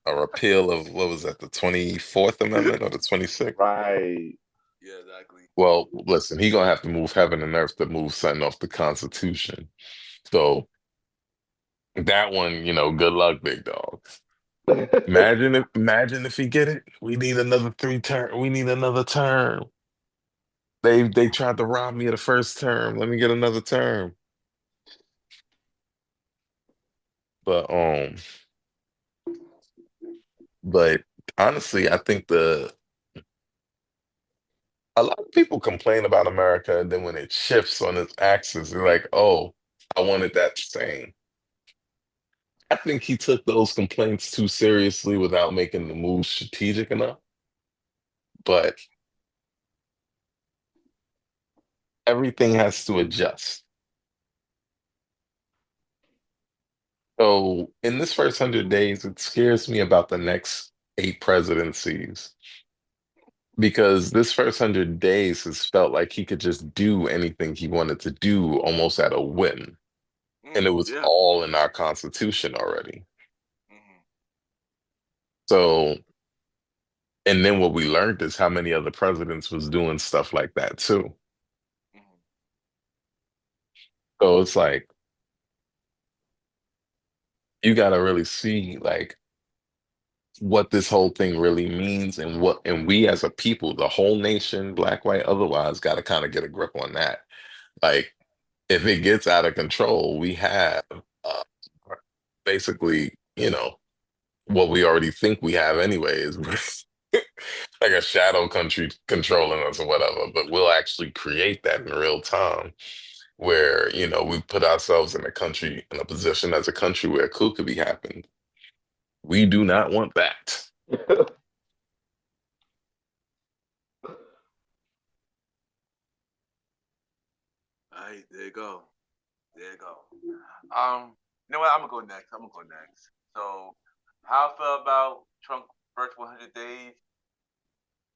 Speaker 4: A repeal of what was that, the 24th Amendment or the 26th?
Speaker 3: Right.
Speaker 2: Yeah, exactly.
Speaker 4: Well, listen, he gonna have to move heaven and earth to move something off the Constitution. So that one, good luck, big dog. Imagine if he get it. We need another three-term. We need another term. They tried to rob me of the first term. Let me get another term. But but honestly, I think a lot of people complain about America, and then when it shifts on its axis, they're like, "Oh, I wanted that same." I think he took those complaints too seriously without making the move strategic enough. But everything has to adjust. So in this first 100 days, it scares me about the next 8 presidencies because this first 100 days has felt like he could just do anything he wanted to do almost at a whim. And it was
Speaker 2: Yeah.
Speaker 4: all in our Constitution already.
Speaker 2: Mm-hmm.
Speaker 4: So, and then what we learned is how many other presidents was doing stuff like that too.
Speaker 2: Mm-hmm.
Speaker 4: So it's like, you got to really see like what this whole thing really means and we as a people, the whole nation, black, white, otherwise, got to kind of get a grip on that. Like, if it gets out of control, we have uh, basically, what we already think we have anyways, like a shadow country controlling us or whatever, but we'll actually create that in real time where, we put ourselves in a position as a country where a coup could be happening. We do not want that.
Speaker 2: All right, there you go. There you go. You know what? I'm gonna go next. So, how I feel about Trump first 100 days?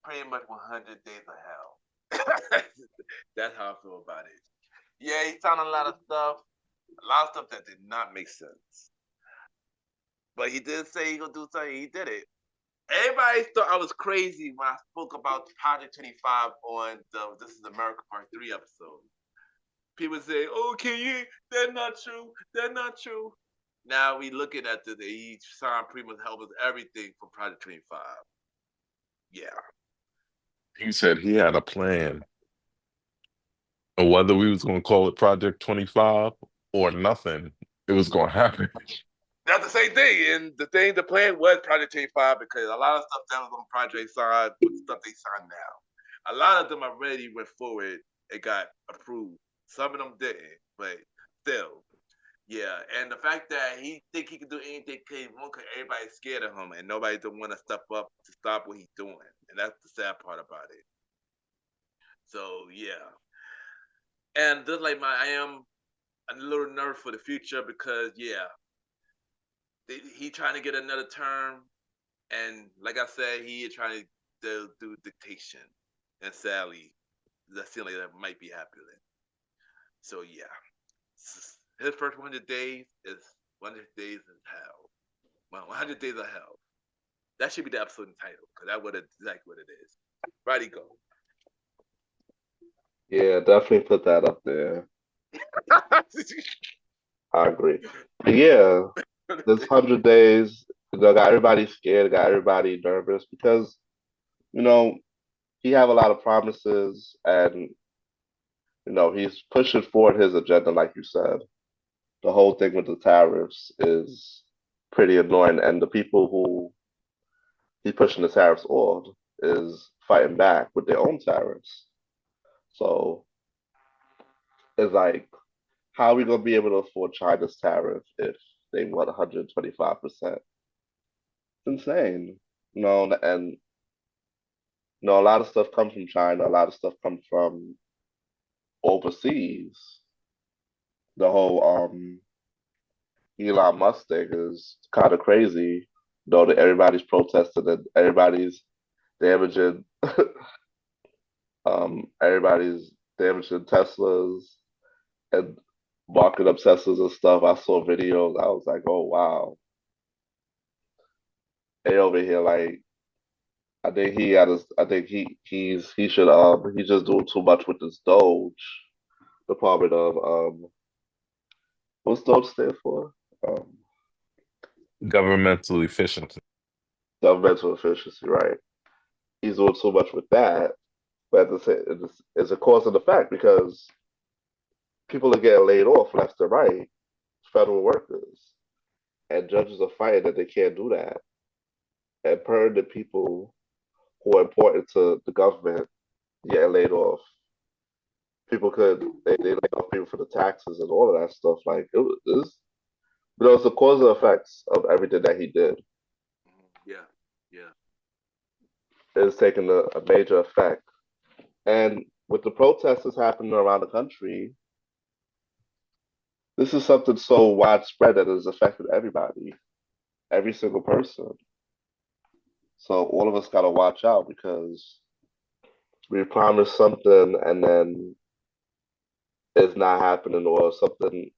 Speaker 2: Pretty much 100 days of hell. That's how I feel about it. Yeah, he signed a lot of stuff that did not make sense. But he did say he gonna do something. He did it. Everybody thought I was crazy when I spoke about Project 25 on the This Is America Part 3 episode. People say, "Oh, can you? That's not true. That's not true." Now we looking at the he signed pretty much help us everything for Project 25. Yeah.
Speaker 4: He said he had a plan. And whether we was going to call it Project 25 or nothing, it was going to happen.
Speaker 2: That's the same thing. And the plan was Project 25 because a lot of stuff that was on Project signed with stuff they signed now. A lot of them already went forward and got approved. Some of them didn't, but still. Yeah, and the fact that he think he can do anything he wants because everybody's scared of him and nobody don't want to step up to stop what he's doing. And that's the sad part about it. So yeah. And just like I am a little nervous for the future because yeah, he trying to get another term, and like I said, he is trying to do dictation, and sadly, that seems like that might be happening. So yeah, his first 100 days is 100 days in hell. Well, 100 days of hell. That should be the episode title because that's what exactly what it is. Roddy, go.
Speaker 3: Yeah, definitely put that up there. I agree. But yeah, this 100 days, got everybody scared, got everybody nervous because you know he have a lot of promises, and he's pushing forward his agenda, like you said. The whole thing with the tariffs is pretty annoying, and the people who he's pushing the tariffs on is fighting back with their own tariffs. So it's like, how are we gonna be able to afford China's tariff if they want 125%? It's insane. And a lot of stuff comes from China. A lot of stuff comes from overseas. The whole Elon Musk thing is kind of crazy. Though that everybody's protesting and damaging, everybody's damaging Teslas and marking up Teslas and stuff. I saw videos. I was like, oh wow. They over here like, I think he had his, I think he should he's just doing too much with this Doge Department of what's Doge stand for? Um
Speaker 4: Governmental efficiency.
Speaker 3: Governmental efficiency, right? He's doing so much with that, but at the same, it's a cause and effect because people are getting laid off left and right, federal workers, and judges are fighting that they can't do that, and permanent people who are important to the government getting laid off. People they laid off people for the taxes and all of that stuff. Like it's the cause and effects of everything that he did.
Speaker 2: Yeah, yeah.
Speaker 3: It's taking a major effect, and with the protests happening around the country, this is something so widespread that it has affected everybody, every single person. So all of us got to watch out because we promise something and then it's not happening, or something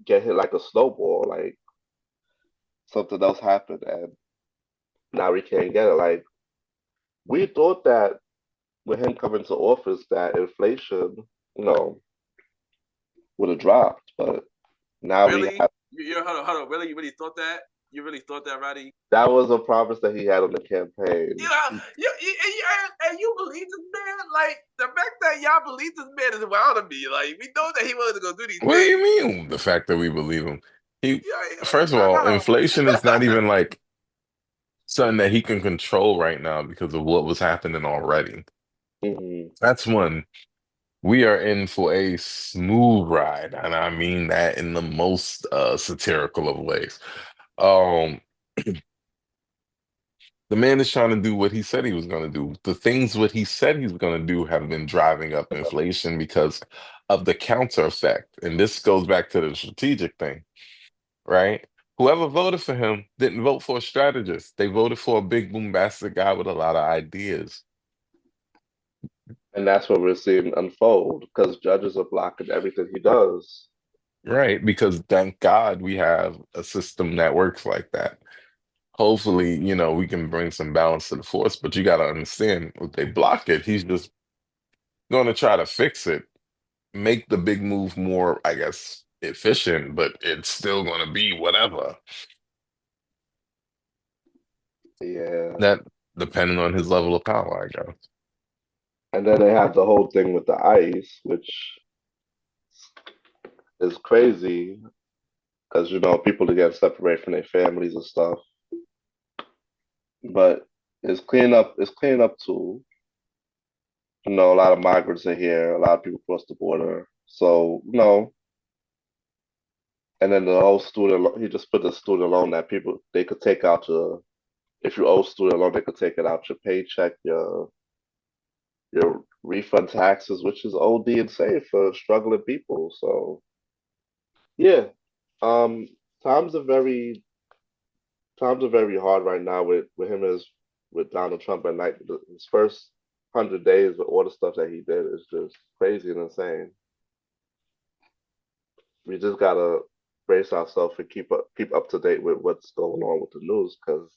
Speaker 3: get hit like a snowball, like something else happened and now we can't get it. Like we thought that with him coming to office that inflation, you know, would have dropped, but now we
Speaker 2: Really?
Speaker 3: have
Speaker 2: Hold on. Really? You really thought that? You really thought that, Roddy?
Speaker 3: that was a promise that he had on the campaign.
Speaker 2: Yeah, and you believe this man? Like, the fact that y'all believe this man is wild to me. Like, we know that he wanted to go do these
Speaker 4: What do
Speaker 2: things.
Speaker 4: you mean? The fact that we believe him? He,
Speaker 2: Yeah,
Speaker 4: first of all, inflation is not even like something that he can control right now because of what was happening already.
Speaker 3: Hmm.
Speaker 4: That's one. We are in for a smooth ride, and I mean that in the most satirical of ways. Um, the man is trying to do what he said he was going to do. The things what he said he's going to do have been driving up inflation because of the counter effect. And this goes back to the strategic thing, right? Whoever voted for him didn't vote for a strategist. They voted for a big bombastic guy with a lot of ideas.
Speaker 3: And that's what we're seeing unfold because judges are blocking everything he does.
Speaker 4: Right, because thank God we have a system that works like that. Hopefully, we can bring some balance to the force, but you got to understand if they block it, he's just going to try to fix it, make the big move more, I guess, efficient, but it's still going to be whatever.
Speaker 3: Yeah.
Speaker 4: That depending on his level of power, I guess.
Speaker 3: And then they have the whole thing with the ice, which is crazy because people are getting separated from their families and stuff. But it's clean up. It's clean up too. A lot of migrants are here. A lot of people cross the border. So and then the whole he just put the student loan that people they could take out your if you owe student loan, they could take it out your paycheck, your refund taxes, which is OD insane for struggling people. So yeah, um, times are very times are very hard right now with him as with Donald Trump, and like his first 100 days with all the stuff that he did is just crazy and insane. We just gotta brace ourselves and keep up to date with what's going on with the news, because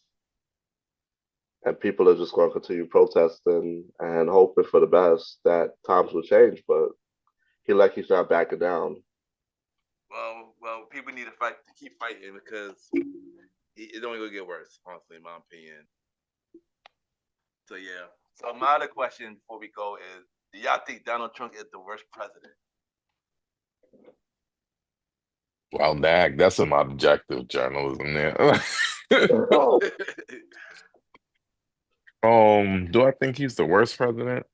Speaker 3: and people are just going to continue protesting and hoping for the best that times will change. But he's not backing down.
Speaker 2: well, people need to fight to keep fighting because it's only gonna get worse, honestly, in my opinion. So yeah. So my other question before we go is, do y'all think Donald Trump is the worst president?
Speaker 4: Well, that's some objective journalism there. Do I think he's the worst president?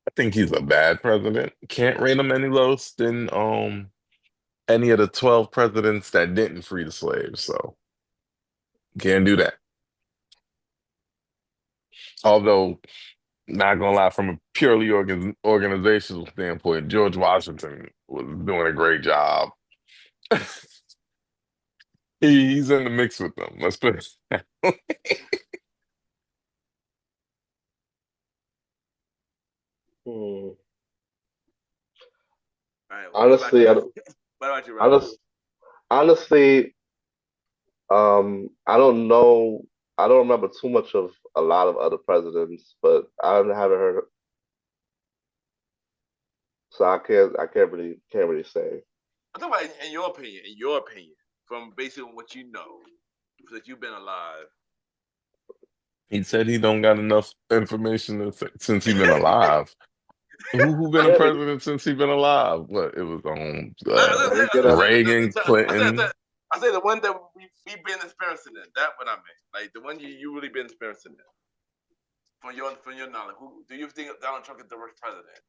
Speaker 4: I think he's a bad president. Can't rate him any less than any of the 12 presidents that didn't free the slaves. So can't do that. Although, not gonna lie, from a purely organizational standpoint, George Washington was doing a great job. He's in the mix with them. Let's put it that way.
Speaker 3: Hmm.
Speaker 2: All right.
Speaker 3: Honestly,
Speaker 2: What about you, Roddy?
Speaker 3: honest, honestly, I don't know. I don't remember too much of a lot of other presidents, but I haven't heard, so I can't really say.
Speaker 2: I'm talking about in your opinion. In your opinion, from based on what you know, since you've been alive.
Speaker 4: He said he don't got enough information since he been alive. Who been a
Speaker 3: Yeah,
Speaker 4: president since he been alive? What it was on
Speaker 3: we get a
Speaker 4: Reagan, Clinton.
Speaker 2: I say the one that we been experiencing it. That's what I meant. Like the one you really been experiencing it. From your knowledge, who do you think Donald Trump is the worst president?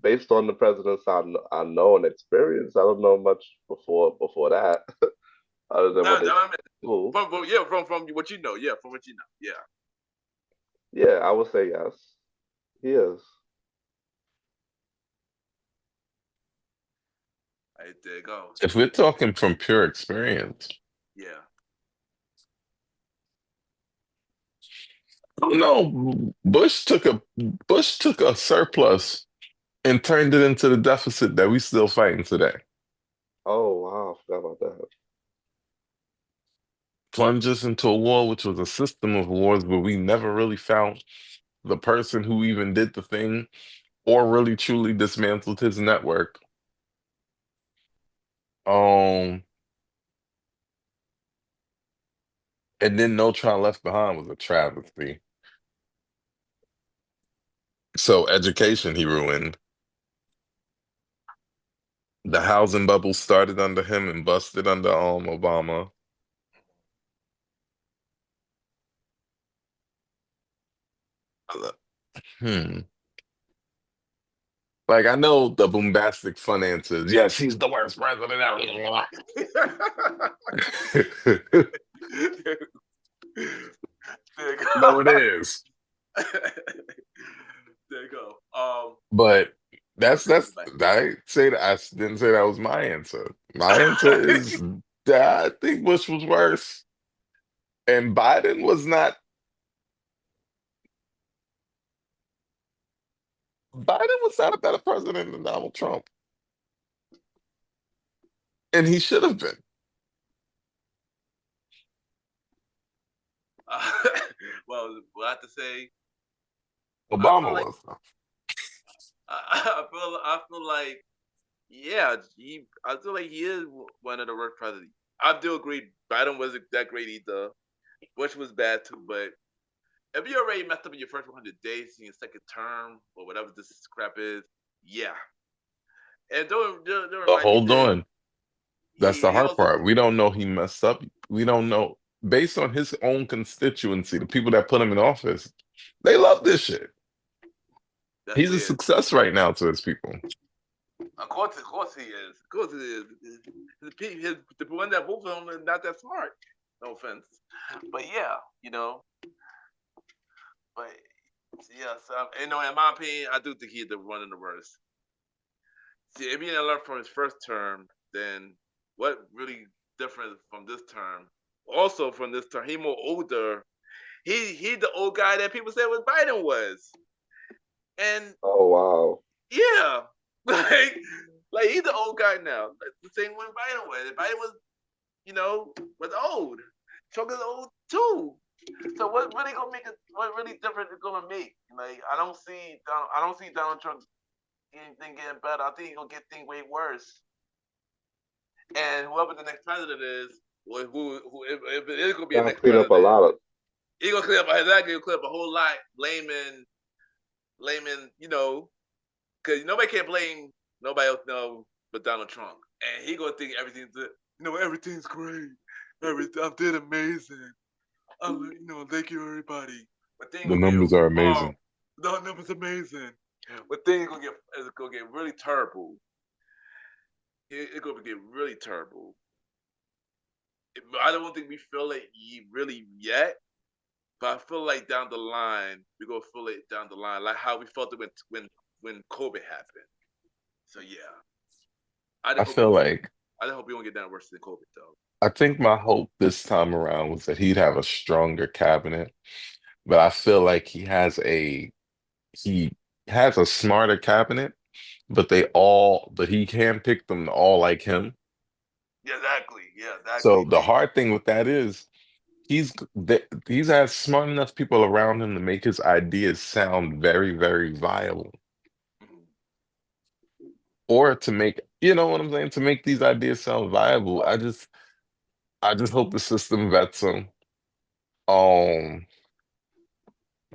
Speaker 3: based on the presidents I know and experience. I don't know much before that, other than what
Speaker 2: That
Speaker 3: they
Speaker 2: I meant.
Speaker 3: do.
Speaker 2: From what you know, yeah, from what you know, yeah.
Speaker 3: Yeah, I would say yes. He is.
Speaker 2: Right, there you go.
Speaker 4: If we're talking from pure experience,
Speaker 2: Yeah.
Speaker 4: no, Bush took a surplus and turned it into the deficit that we still fighting today.
Speaker 3: Oh wow, I forgot about that.
Speaker 4: Plunged us into a war, which was a system of wars, but we never really found the person who even did the thing or really truly dismantled his network. Um, and then No Child Left Behind was a travesty. So education he ruined. The housing bubble started under him and busted under Obama. Hmm. Like I know the bombastic fun answers. Yes, he's the worst president ever.
Speaker 2: There you
Speaker 4: No,
Speaker 2: go.
Speaker 4: it is.
Speaker 2: There you go.
Speaker 4: But
Speaker 2: What's
Speaker 4: that's
Speaker 2: like?
Speaker 4: I say that I didn't say that was my answer. My answer is that I think Bush was worse. And Biden was not a better president than Donald Trump. And he should have been.
Speaker 2: Uh, well, I have to say, I
Speaker 4: Obama
Speaker 2: feel like
Speaker 4: was.
Speaker 2: I feel like yeah, I feel like he is one of the worst presidents. I do agree. Biden wasn't that great either. Bush was bad too, but if you already messed up in your first 100 days in your second term or whatever this crap is, yeah. And don't
Speaker 4: But
Speaker 2: remind me
Speaker 4: hold
Speaker 2: that
Speaker 4: on. That's the
Speaker 2: he
Speaker 4: hard
Speaker 2: also
Speaker 4: part. We don't know he messed up. We don't know. Based on his own constituency, the people that put him in office, they love this shit.
Speaker 2: that's
Speaker 4: He's a
Speaker 2: weird.
Speaker 4: success right now to his people.
Speaker 2: Of course he is. Of course he is. The one that voted for him is not that smart. No offense, but yeah, But yes, in my opinion, I do think he's the one of the worst. See, if he didn't learn from his first term, then what really different from this term? Also, from this term, he more older. He the old guy that people said was Biden was, and
Speaker 3: Oh wow.
Speaker 2: yeah, like he's the old guy now. Like, the same way Biden was. Biden was, was old. Trump is old too. So what really gonna make it? What really different is gonna make? Like I don't see Donald Trump. Anything getting better. I think he's gonna get things way worse. And whoever the next president is, or who if it is gonna be a
Speaker 3: Gotta
Speaker 2: next
Speaker 3: clean up a
Speaker 2: president,
Speaker 3: lot of.
Speaker 2: he gonna clear up exactly. He'll clear up a whole lot, blaming, because nobody can blame nobody else no but Donald Trump, and he gonna think everything's everything's great, everything I did amazing. Thank you everybody. But things
Speaker 4: The
Speaker 2: gonna get
Speaker 4: numbers are
Speaker 2: horrible.
Speaker 4: amazing.
Speaker 2: The numbers amazing. But things gonna get really terrible. It's gonna get really terrible. I don't think we feel it really yet, but I feel like down the line we're gonna feel it down the line, like how we felt it when COVID happened. So yeah, I
Speaker 4: I
Speaker 2: just hope
Speaker 4: feel like
Speaker 2: we don't get down worse than COVID though.
Speaker 4: I think my hope this time around was that he'd have a stronger cabinet, but I feel like he has a smarter cabinet, but he handpicked them all like him.
Speaker 2: Yeah, exactly. Yeah,
Speaker 4: So
Speaker 2: exactly.
Speaker 4: the hard thing with that is he's has smart enough people around him to make his ideas sound very, very viable.
Speaker 2: Mhm.
Speaker 4: Or to make, you know what I'm saying, to make these ideas sound viable. I just hope the system vets them. Um,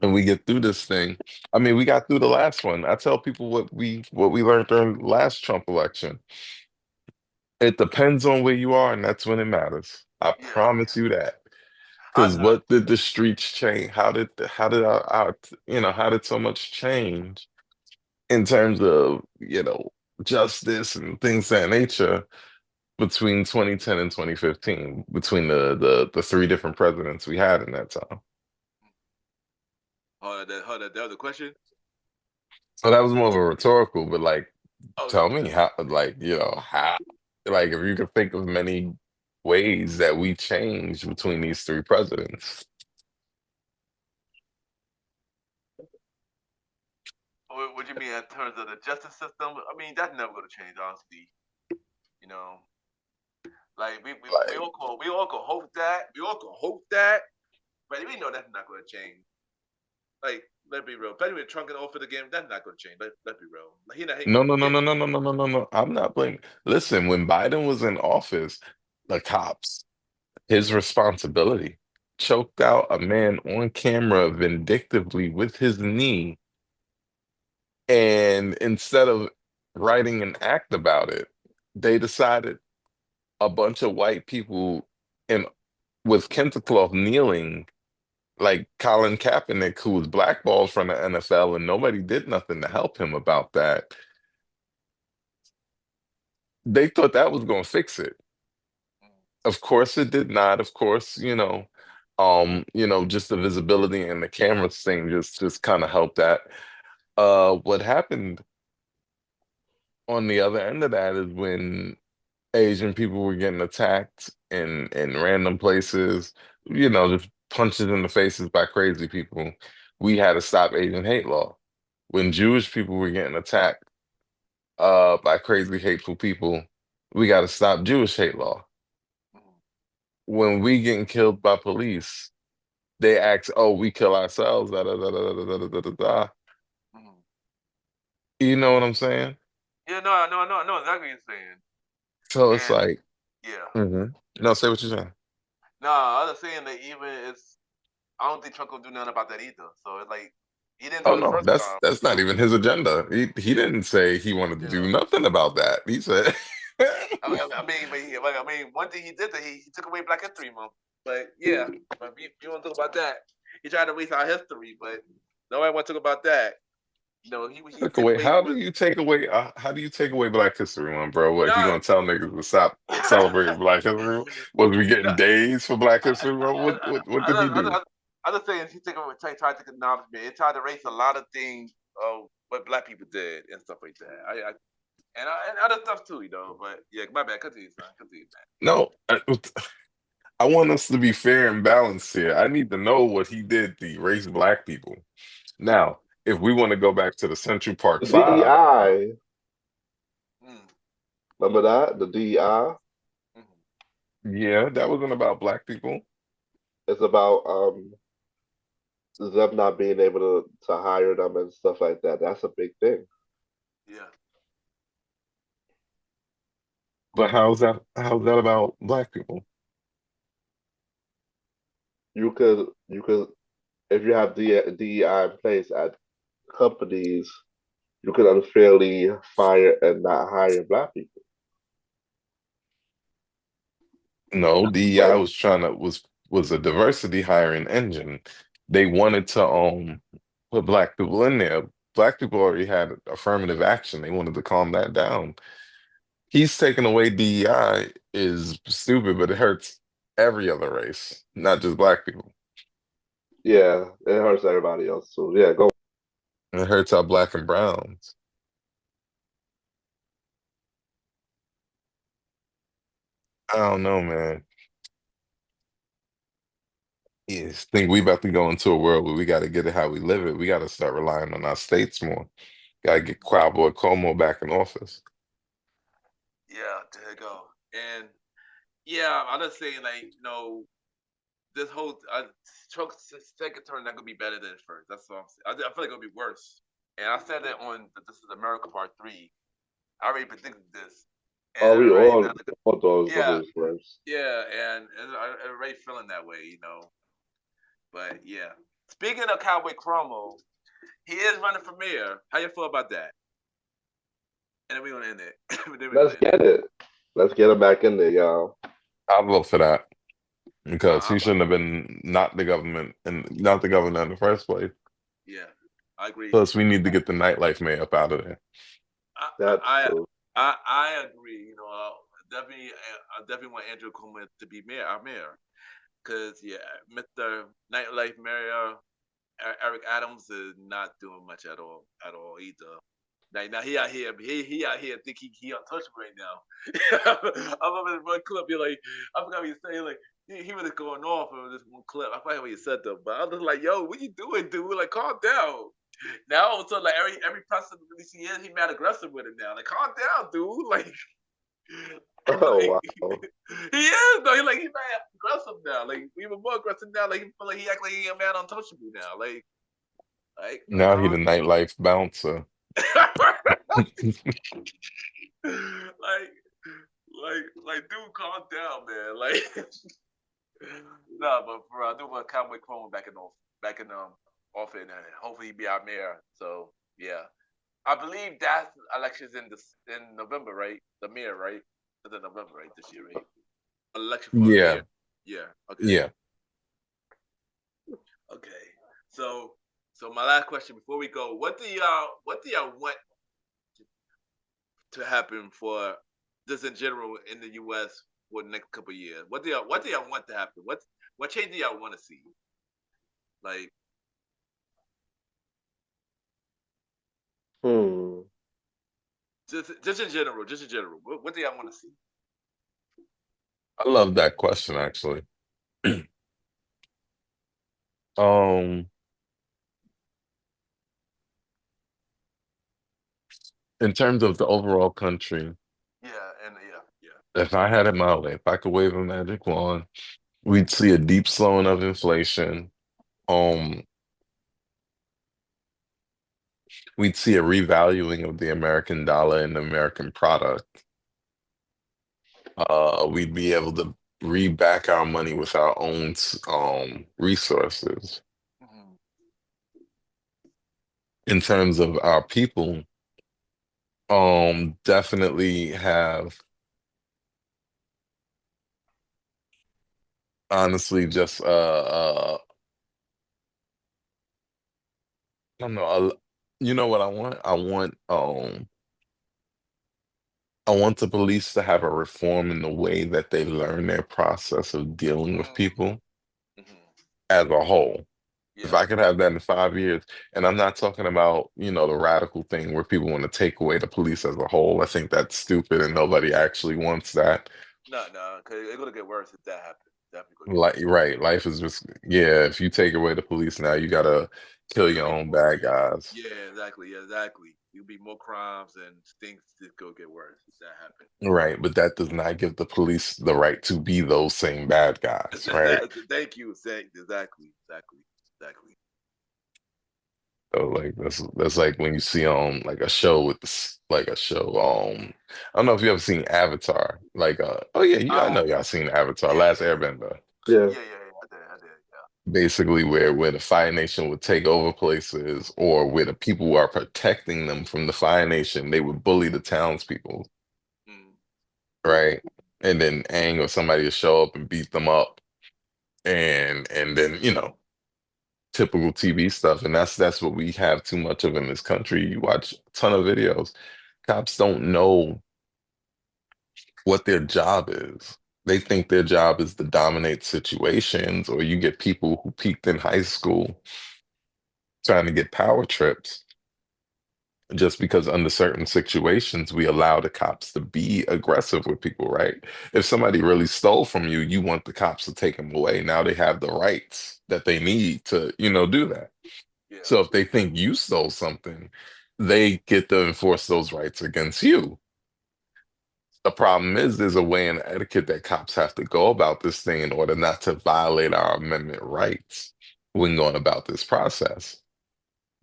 Speaker 4: and we get through this thing. I mean, we got through the last one. I tell people what we learned during the last Trump election. It depends on where you are, and that's when it matters. I
Speaker 2: Yeah,
Speaker 4: promise you that. Because
Speaker 2: I
Speaker 4: what did the streets change? How did how did so much change in terms of, justice and things of that nature between 2010 and 2015, between the three different presidents we had in that time.
Speaker 2: hold on. That was a question.
Speaker 4: So that was more of a rhetorical, but like,
Speaker 2: Oh,
Speaker 4: tell me how, like, how, like, if you could think of many ways that we changed between these three presidents.
Speaker 2: what you mean in terms of the justice system? I mean, that's never gonna change, honestly. You know, like
Speaker 4: Like,
Speaker 2: we all can hope that but we know that's not gonna change. Like, let's be real. Especially with Trump in office again, that's not gonna change. Let's be real. Like,
Speaker 4: no, no, no, no, no, no, no, no, no, no. I'm not blaming. Listen, when Biden was in office, the cops, his responsibility, choked out a man on camera vindictively with his knee. And instead of writing an act about it, they decided a bunch of white people in with Kentacloth kneeling, like Colin Kaepernick, who was blackballed from the NFL, and nobody did nothing to help him about that. They thought that was going to fix it. Of course, it did not. Of course, just the visibility and the cameras thing just kind of helped that. What happened on the other end of that is when Asian people were getting attacked in random places, just punches in the faces by crazy people. We had to stop Asian hate law. When Jewish people were getting attacked by crazy hateful people, we got to stop Jewish hate law. When we getting killed by police, they ask, "Oh, we kill ourselves." Da, da, da, da, da, da, da, da, da.
Speaker 2: Mhm.
Speaker 4: You know what I'm saying?
Speaker 2: Yeah, no, I know exactly what you're saying.
Speaker 4: So it's
Speaker 2: And
Speaker 4: like,
Speaker 2: yeah,
Speaker 4: no, say what you're saying.
Speaker 2: no, I was saying that even it's I don't think Trump gonna do nothing about that either. So it's like he didn't do
Speaker 4: Oh
Speaker 2: it the
Speaker 4: no,
Speaker 2: first
Speaker 4: that's
Speaker 2: time.
Speaker 4: that's not even his agenda. He didn't say he wanted to do
Speaker 2: Yeah.
Speaker 4: nothing about that. He said,
Speaker 2: One thing he did that he took away Black History Month. But yeah, but if you want to talk about that, he tried to erase our history, but nobody want to talk about that. He
Speaker 4: took
Speaker 2: did
Speaker 4: away.
Speaker 2: away
Speaker 4: How do
Speaker 2: with.
Speaker 4: you take away? How do you take away Black History Month, bro? What you
Speaker 2: Nah,
Speaker 4: gonna tell niggas to stop celebrating Black History Month? Was we getting
Speaker 2: nah,
Speaker 4: days for Black History Month? What did he do?
Speaker 2: I just saying he tried to take acknowledgement. He tried to erase a lot of things of what Black people did and stuff like that. And other stuff too, But yeah, my bad. Continue, son. Continue, man.
Speaker 4: No, I want us to be fair and balanced here. I need to know what he did to erase Black people. Now, if we want to go back to the Central Park
Speaker 3: The
Speaker 4: Five,
Speaker 3: DEI,
Speaker 2: Mm,
Speaker 3: remember that? The DEI
Speaker 2: mm,
Speaker 4: yeah, that wasn't about Black people.
Speaker 3: is about them not being able to hire them and stuff like that. That's a big thing.
Speaker 2: Yeah.
Speaker 4: But how's that about black people?
Speaker 3: You could if you have DEI in place at companies, you could unfairly fire and not hire black people.
Speaker 4: No, DEI
Speaker 3: But
Speaker 4: was trying to was a diversity hiring engine. They wanted to put black people in there. Black people already had affirmative action. They wanted to calm that down. He's taking away DEI is stupid, but it hurts every other race, not just black people.
Speaker 3: yeah, it hurts everybody else. So yeah, go.
Speaker 4: It hurts our black and browns. I don't know, man. Yes, think we about to go into a world where we got to get it how we live it. We got to start relying on our states more. Got to get Cowboy Cuomo back in office.
Speaker 2: Yeah, there you go. And yeah, I'm just saying, like, this whole Trump's second term not gonna be better than his first. That's all I'm saying. I feel like it'll be worse. And I said that on This Is America Part 3. I already predicted this, and
Speaker 3: Oh,
Speaker 2: I
Speaker 3: we
Speaker 2: already
Speaker 3: all
Speaker 2: now look at,
Speaker 3: all thought it was gonna
Speaker 2: yeah,
Speaker 3: be first.
Speaker 2: yeah, and I already feeling that way. But yeah, speaking of Cowboy Cuomo, he is running for mayor. How you feel about that? And then we gonna end it. Then we gonna
Speaker 3: Let's
Speaker 2: end it.
Speaker 3: get it. Let's get him back in there, y'all.
Speaker 4: I'll vote for that because
Speaker 2: I,
Speaker 4: he shouldn't have been not the government and not the governor in the first place.
Speaker 2: yeah, I agree.
Speaker 4: Plus, we need to get the nightlife mayor up out of there.
Speaker 2: I
Speaker 3: That's
Speaker 2: I
Speaker 3: true.
Speaker 2: I agree. I definitely want Andrew Cuomo to be our mayor, because yeah, Mr. Nightlife Mayor Eric Adams is not doing much at all either. Like now he out here think he untouchable right now. I remember in one clip, you're like, I forgot what you saying, like he was going off on this one clip. I forgot what you said though, but I was like, yo, what you doing, dude? Like, calm down. Now all of a sudden, like every person he mad aggressive with it now. Like, calm down, dude. Like,
Speaker 3: Oh
Speaker 2: like
Speaker 3: wow.
Speaker 2: he is though. He mad aggressive now. Like even more aggressive now. Like he feel like he act like he a man untouchable now. Like
Speaker 4: Now he the nightlife bouncer.
Speaker 2: like, dude, calm down, man. Like, no, but for I do want Cowboy Chrome back in office, and hopefully he be our mayor. So yeah, I believe that election's in November, right? The mayor, right? It's in November, right? This year, right? Election for a
Speaker 4: Yeah,
Speaker 2: mayor. Yeah. Okay.
Speaker 4: yeah.
Speaker 2: Okay. So my last question before we go, what do y'all want to happen for just in general in the U.S. for the next couple of years? What do y'all want to happen? What change do y'all want to see? Like,
Speaker 3: Hmm.
Speaker 2: just in general, what do y'all want to see?
Speaker 4: I love that question actually. Um, in terms of the overall country,
Speaker 2: Yeah, and yeah.
Speaker 4: if I had it my way, if I could wave a magic wand, we'd see a deep slowing of inflation. Um, we'd see a revaluing of the American dollar and the American product. We'd be able to reback our money with our own resources.
Speaker 2: Hmm.
Speaker 4: In terms of our people, definitely have honestly just I don't know. You know what I want? I want the police to have a reform in the way that they learn their process of dealing with
Speaker 2: Hmm.
Speaker 4: people
Speaker 2: Hmm.
Speaker 4: as a whole. If
Speaker 2: Yeah.
Speaker 4: I could have that in 5 years, and I'm not talking about, the radical thing where people want to take away the police as a whole. I think that's stupid and nobody actually wants that.
Speaker 2: No, because it's gonna get worse if that happens. Definitely gonna get
Speaker 4: Like,
Speaker 2: worse.
Speaker 4: right, life is just, yeah, if you take away the police now, you gotta kill
Speaker 2: It'll
Speaker 4: your
Speaker 2: be
Speaker 4: own
Speaker 2: more.
Speaker 4: bad guys.
Speaker 2: Yeah, exactly. Yeah, exactly. It'll be more crimes and things just go get worse if that happens.
Speaker 4: Right, but that does not give the police the right to be those same bad guys, right?
Speaker 2: Thank you. Exactly.
Speaker 4: So like that's like when you see like a show with this like a show I don't know if you ever seen Avatar. Like oh yeah, I
Speaker 2: Oh
Speaker 4: know y'all seen Avatar,
Speaker 2: yeah,
Speaker 4: Last
Speaker 2: yeah,
Speaker 4: Airbender.
Speaker 3: Yeah.
Speaker 2: yeah. I did,
Speaker 4: Basically where the Fire Nation would take over places or where the people who are protecting them from the Fire Nation, they would bully the townspeople,
Speaker 2: yeah. Mm.
Speaker 4: right? And then Aang or somebody would show up and beat them up and then, typical TV stuff. And that's what we have too much of in this country. You watch a ton of videos. Cops don't know what their job is. They think their job is to dominate situations, or you get people who peaked in high school trying to get power trips just because under certain situations we allow the cops to be aggressive with people, right? If somebody really stole from you, you want the cops to take them away. Now they have the rights that they need to, do that.
Speaker 2: Yeah.
Speaker 4: So if they think you stole something, they get to enforce those rights against you. The problem is there's a way and etiquette that cops have to go about this thing in order not to violate our amendment rights when going about this process.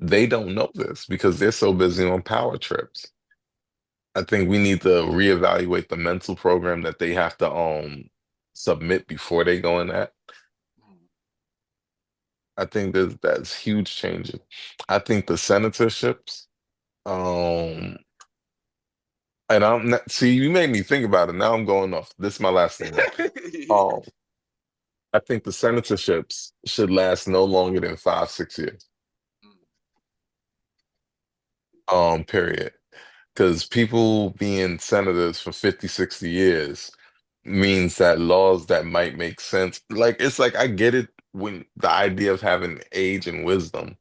Speaker 4: They don't know this because they're so busy on power trips. I think we need to reevaluate the mental program that they have to submit before they go in that.
Speaker 2: Mm.
Speaker 4: I think that's huge changes. I think the senatorships, um, and I'm not, see, you made me think about it. Now I'm going off. This is my last thing though. Um, I think the senatorships should last no longer than 5, 6 years.
Speaker 2: Mm.
Speaker 4: Period. Because people being senators for 50, 60 years means that laws that might make sense, like it's like I get it when the idea of having age and wisdom,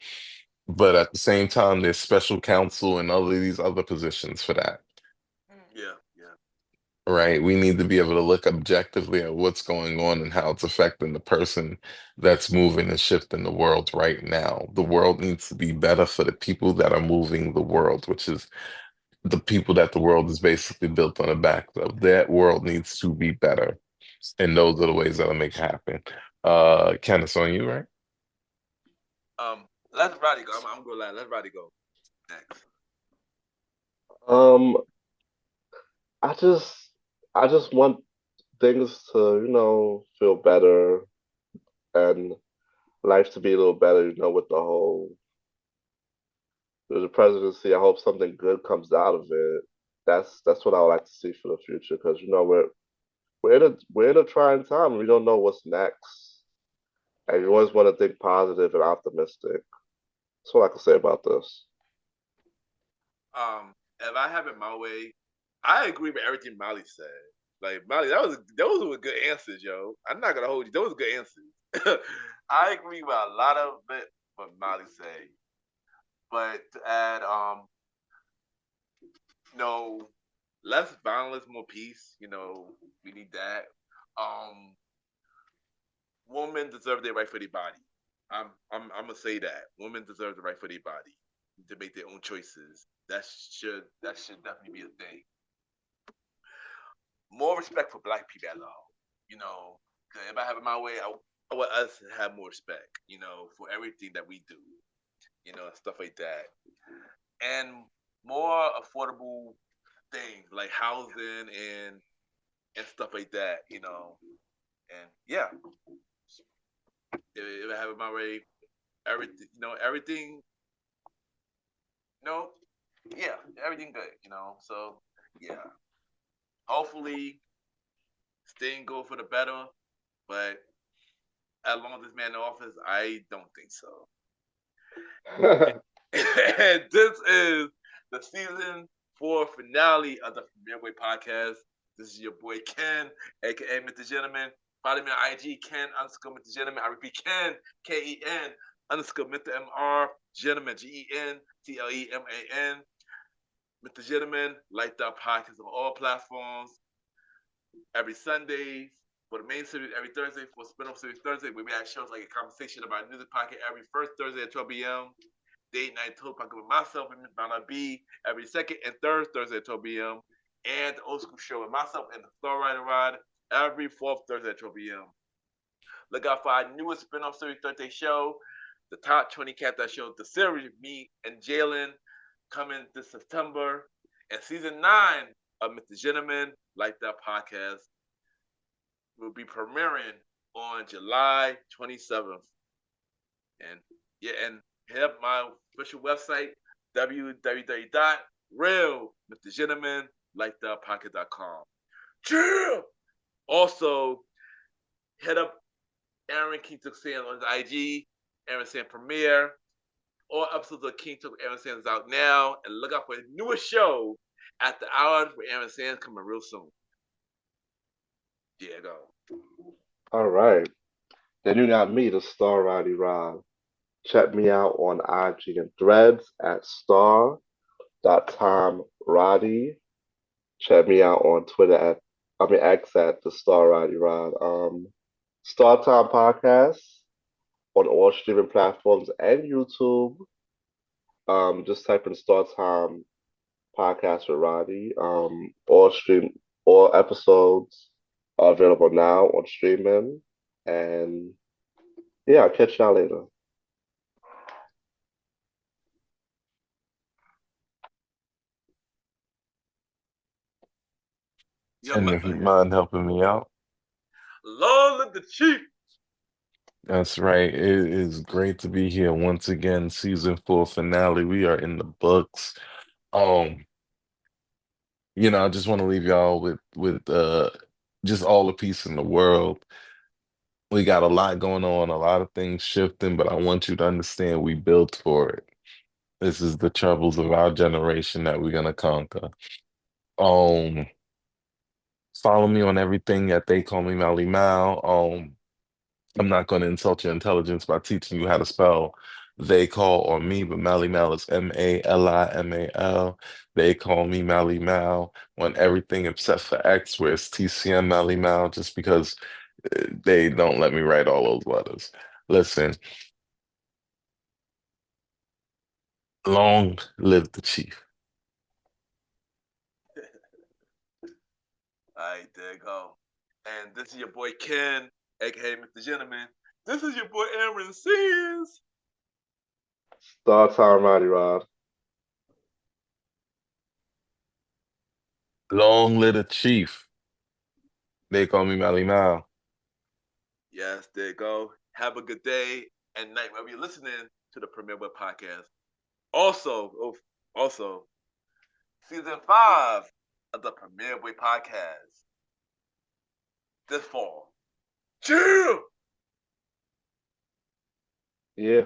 Speaker 4: but at the same time, there's special counsel and all of these other positions for that.
Speaker 2: Yeah, yeah.
Speaker 4: Right. We need to be able to look objectively at what's going on and how it's affecting the person that's moving and shifting the world right now. The world needs to be better for the people that are moving the world, which is the people that the world is basically built on the back of. That world needs to be better. And those are the ways that'll make it happen. Ken, it's on you, right?
Speaker 2: Let Roddy go. I'm gonna let Roddy go next.
Speaker 3: Um, I just I just want things to, feel better and life to be a little better, with the presidency. I hope something good comes out of it. That's what I would like to see for the future because we're in a trying time. We don't know what's next, and you always want to think positive and optimistic. That's what I can say about this.
Speaker 2: If I have it my way, I agree with everything Molly said. Like Molly, those were good answers, yo. I'm not gonna hold you. Those were good answers. I agree with a lot of it what Molly said, but to add, no, less violence, more peace. We need that. Um, Women deserve their right for their body. I'm gonna say that women deserve the right for their body to make their own choices. That should definitely be a thing. More respect for black people as a whole. You know, 'cause if I have it my way, I want us to have more respect. For everything that we do. Stuff like that, and more affordable things like housing and stuff like that. And yeah, if I have it my way, everything, you know, yeah, everything good. So yeah, hopefully staying good for the better. But as long as this man in office, I don't think so. And this is the season 4 finale of the Midway Podcast. This is your boy Ken, aka Mr. Gentleman. Follow me on IG, Ken underscore Mr. Gentleman. I repeat, Ken, Ken underscore Mr. MR Gentleman, GentleMan. Mr. Gentleman, like the podcast on all platforms every Sunday for the main series, every Thursday for spin-off series Thursday, where we have shows like a conversation about music podcast every first Thursday at 12 p.m. Date night talk podcast with myself and Miss Bound B every second and third Thursday at 12 p.m. And the old school show with myself and the Star Rider Rod every fourth Thursday at 12 p.m. Look out for our newest spin-off series Thursday show, the top 20 cats that showed the series, me and Jalen, coming this September. And season 9 of Mr. Gentleman Like That podcast will be premiering on July 27th. And yeah, and hit up my official website, www.realmrgentlemanlikethatpodcast.com. Chill! Also, hit up Aaron King Took Sand on his IG, Aaron Sand Premiere. All episodes of King Took Aaron Sands out now, and look out for his newest show at the hour with Aaron Sands coming real soon. Yeah, go.
Speaker 3: All right. Then you got me, the star Roddy Rod. Check me out on IG and Threads at star.timeroddy. Check me out on Twitter X at the star Roddy Rod. Star Time Podcast on all streaming platforms and YouTube. Just type in Star Time Podcast with Roddy. All episodes are available now on streaming. And yeah, I'll catch y'all later.
Speaker 2: Yeah,
Speaker 4: And if you mind helping me out,
Speaker 2: Lord the Chief.
Speaker 4: that's right. It is great to be here once again. Season 4 finale. We are in the books. Um, I just want to leave y'all with just all the peace in the world. We got a lot going on, a lot of things shifting, but I want you to understand we built for it. This is the troubles of our generation that we're gonna conquer. Um, Follow me on everything that they call me Malimal. I'm not going to insult your intelligence by teaching you how to spell they call or me, but Malimal is Malimal. They call me Malimal on everything except for X, where it's TCM Malimal, just because they don't let me write all those letters. Listen, long live the chief.
Speaker 2: All right, there you go. And this is your boy Ken, aka Mr. Gentleman. This is your boy Aaron Sands.
Speaker 3: Star Time Roddy Rod.
Speaker 4: Long live the chief. They call me Malimal.
Speaker 2: Yes, there you go. Have a good day and night wherever you're listening to the Premier Web Podcast. Also, season 5 of the Premier Boy Podcast this fall. Chill!
Speaker 3: Yeah.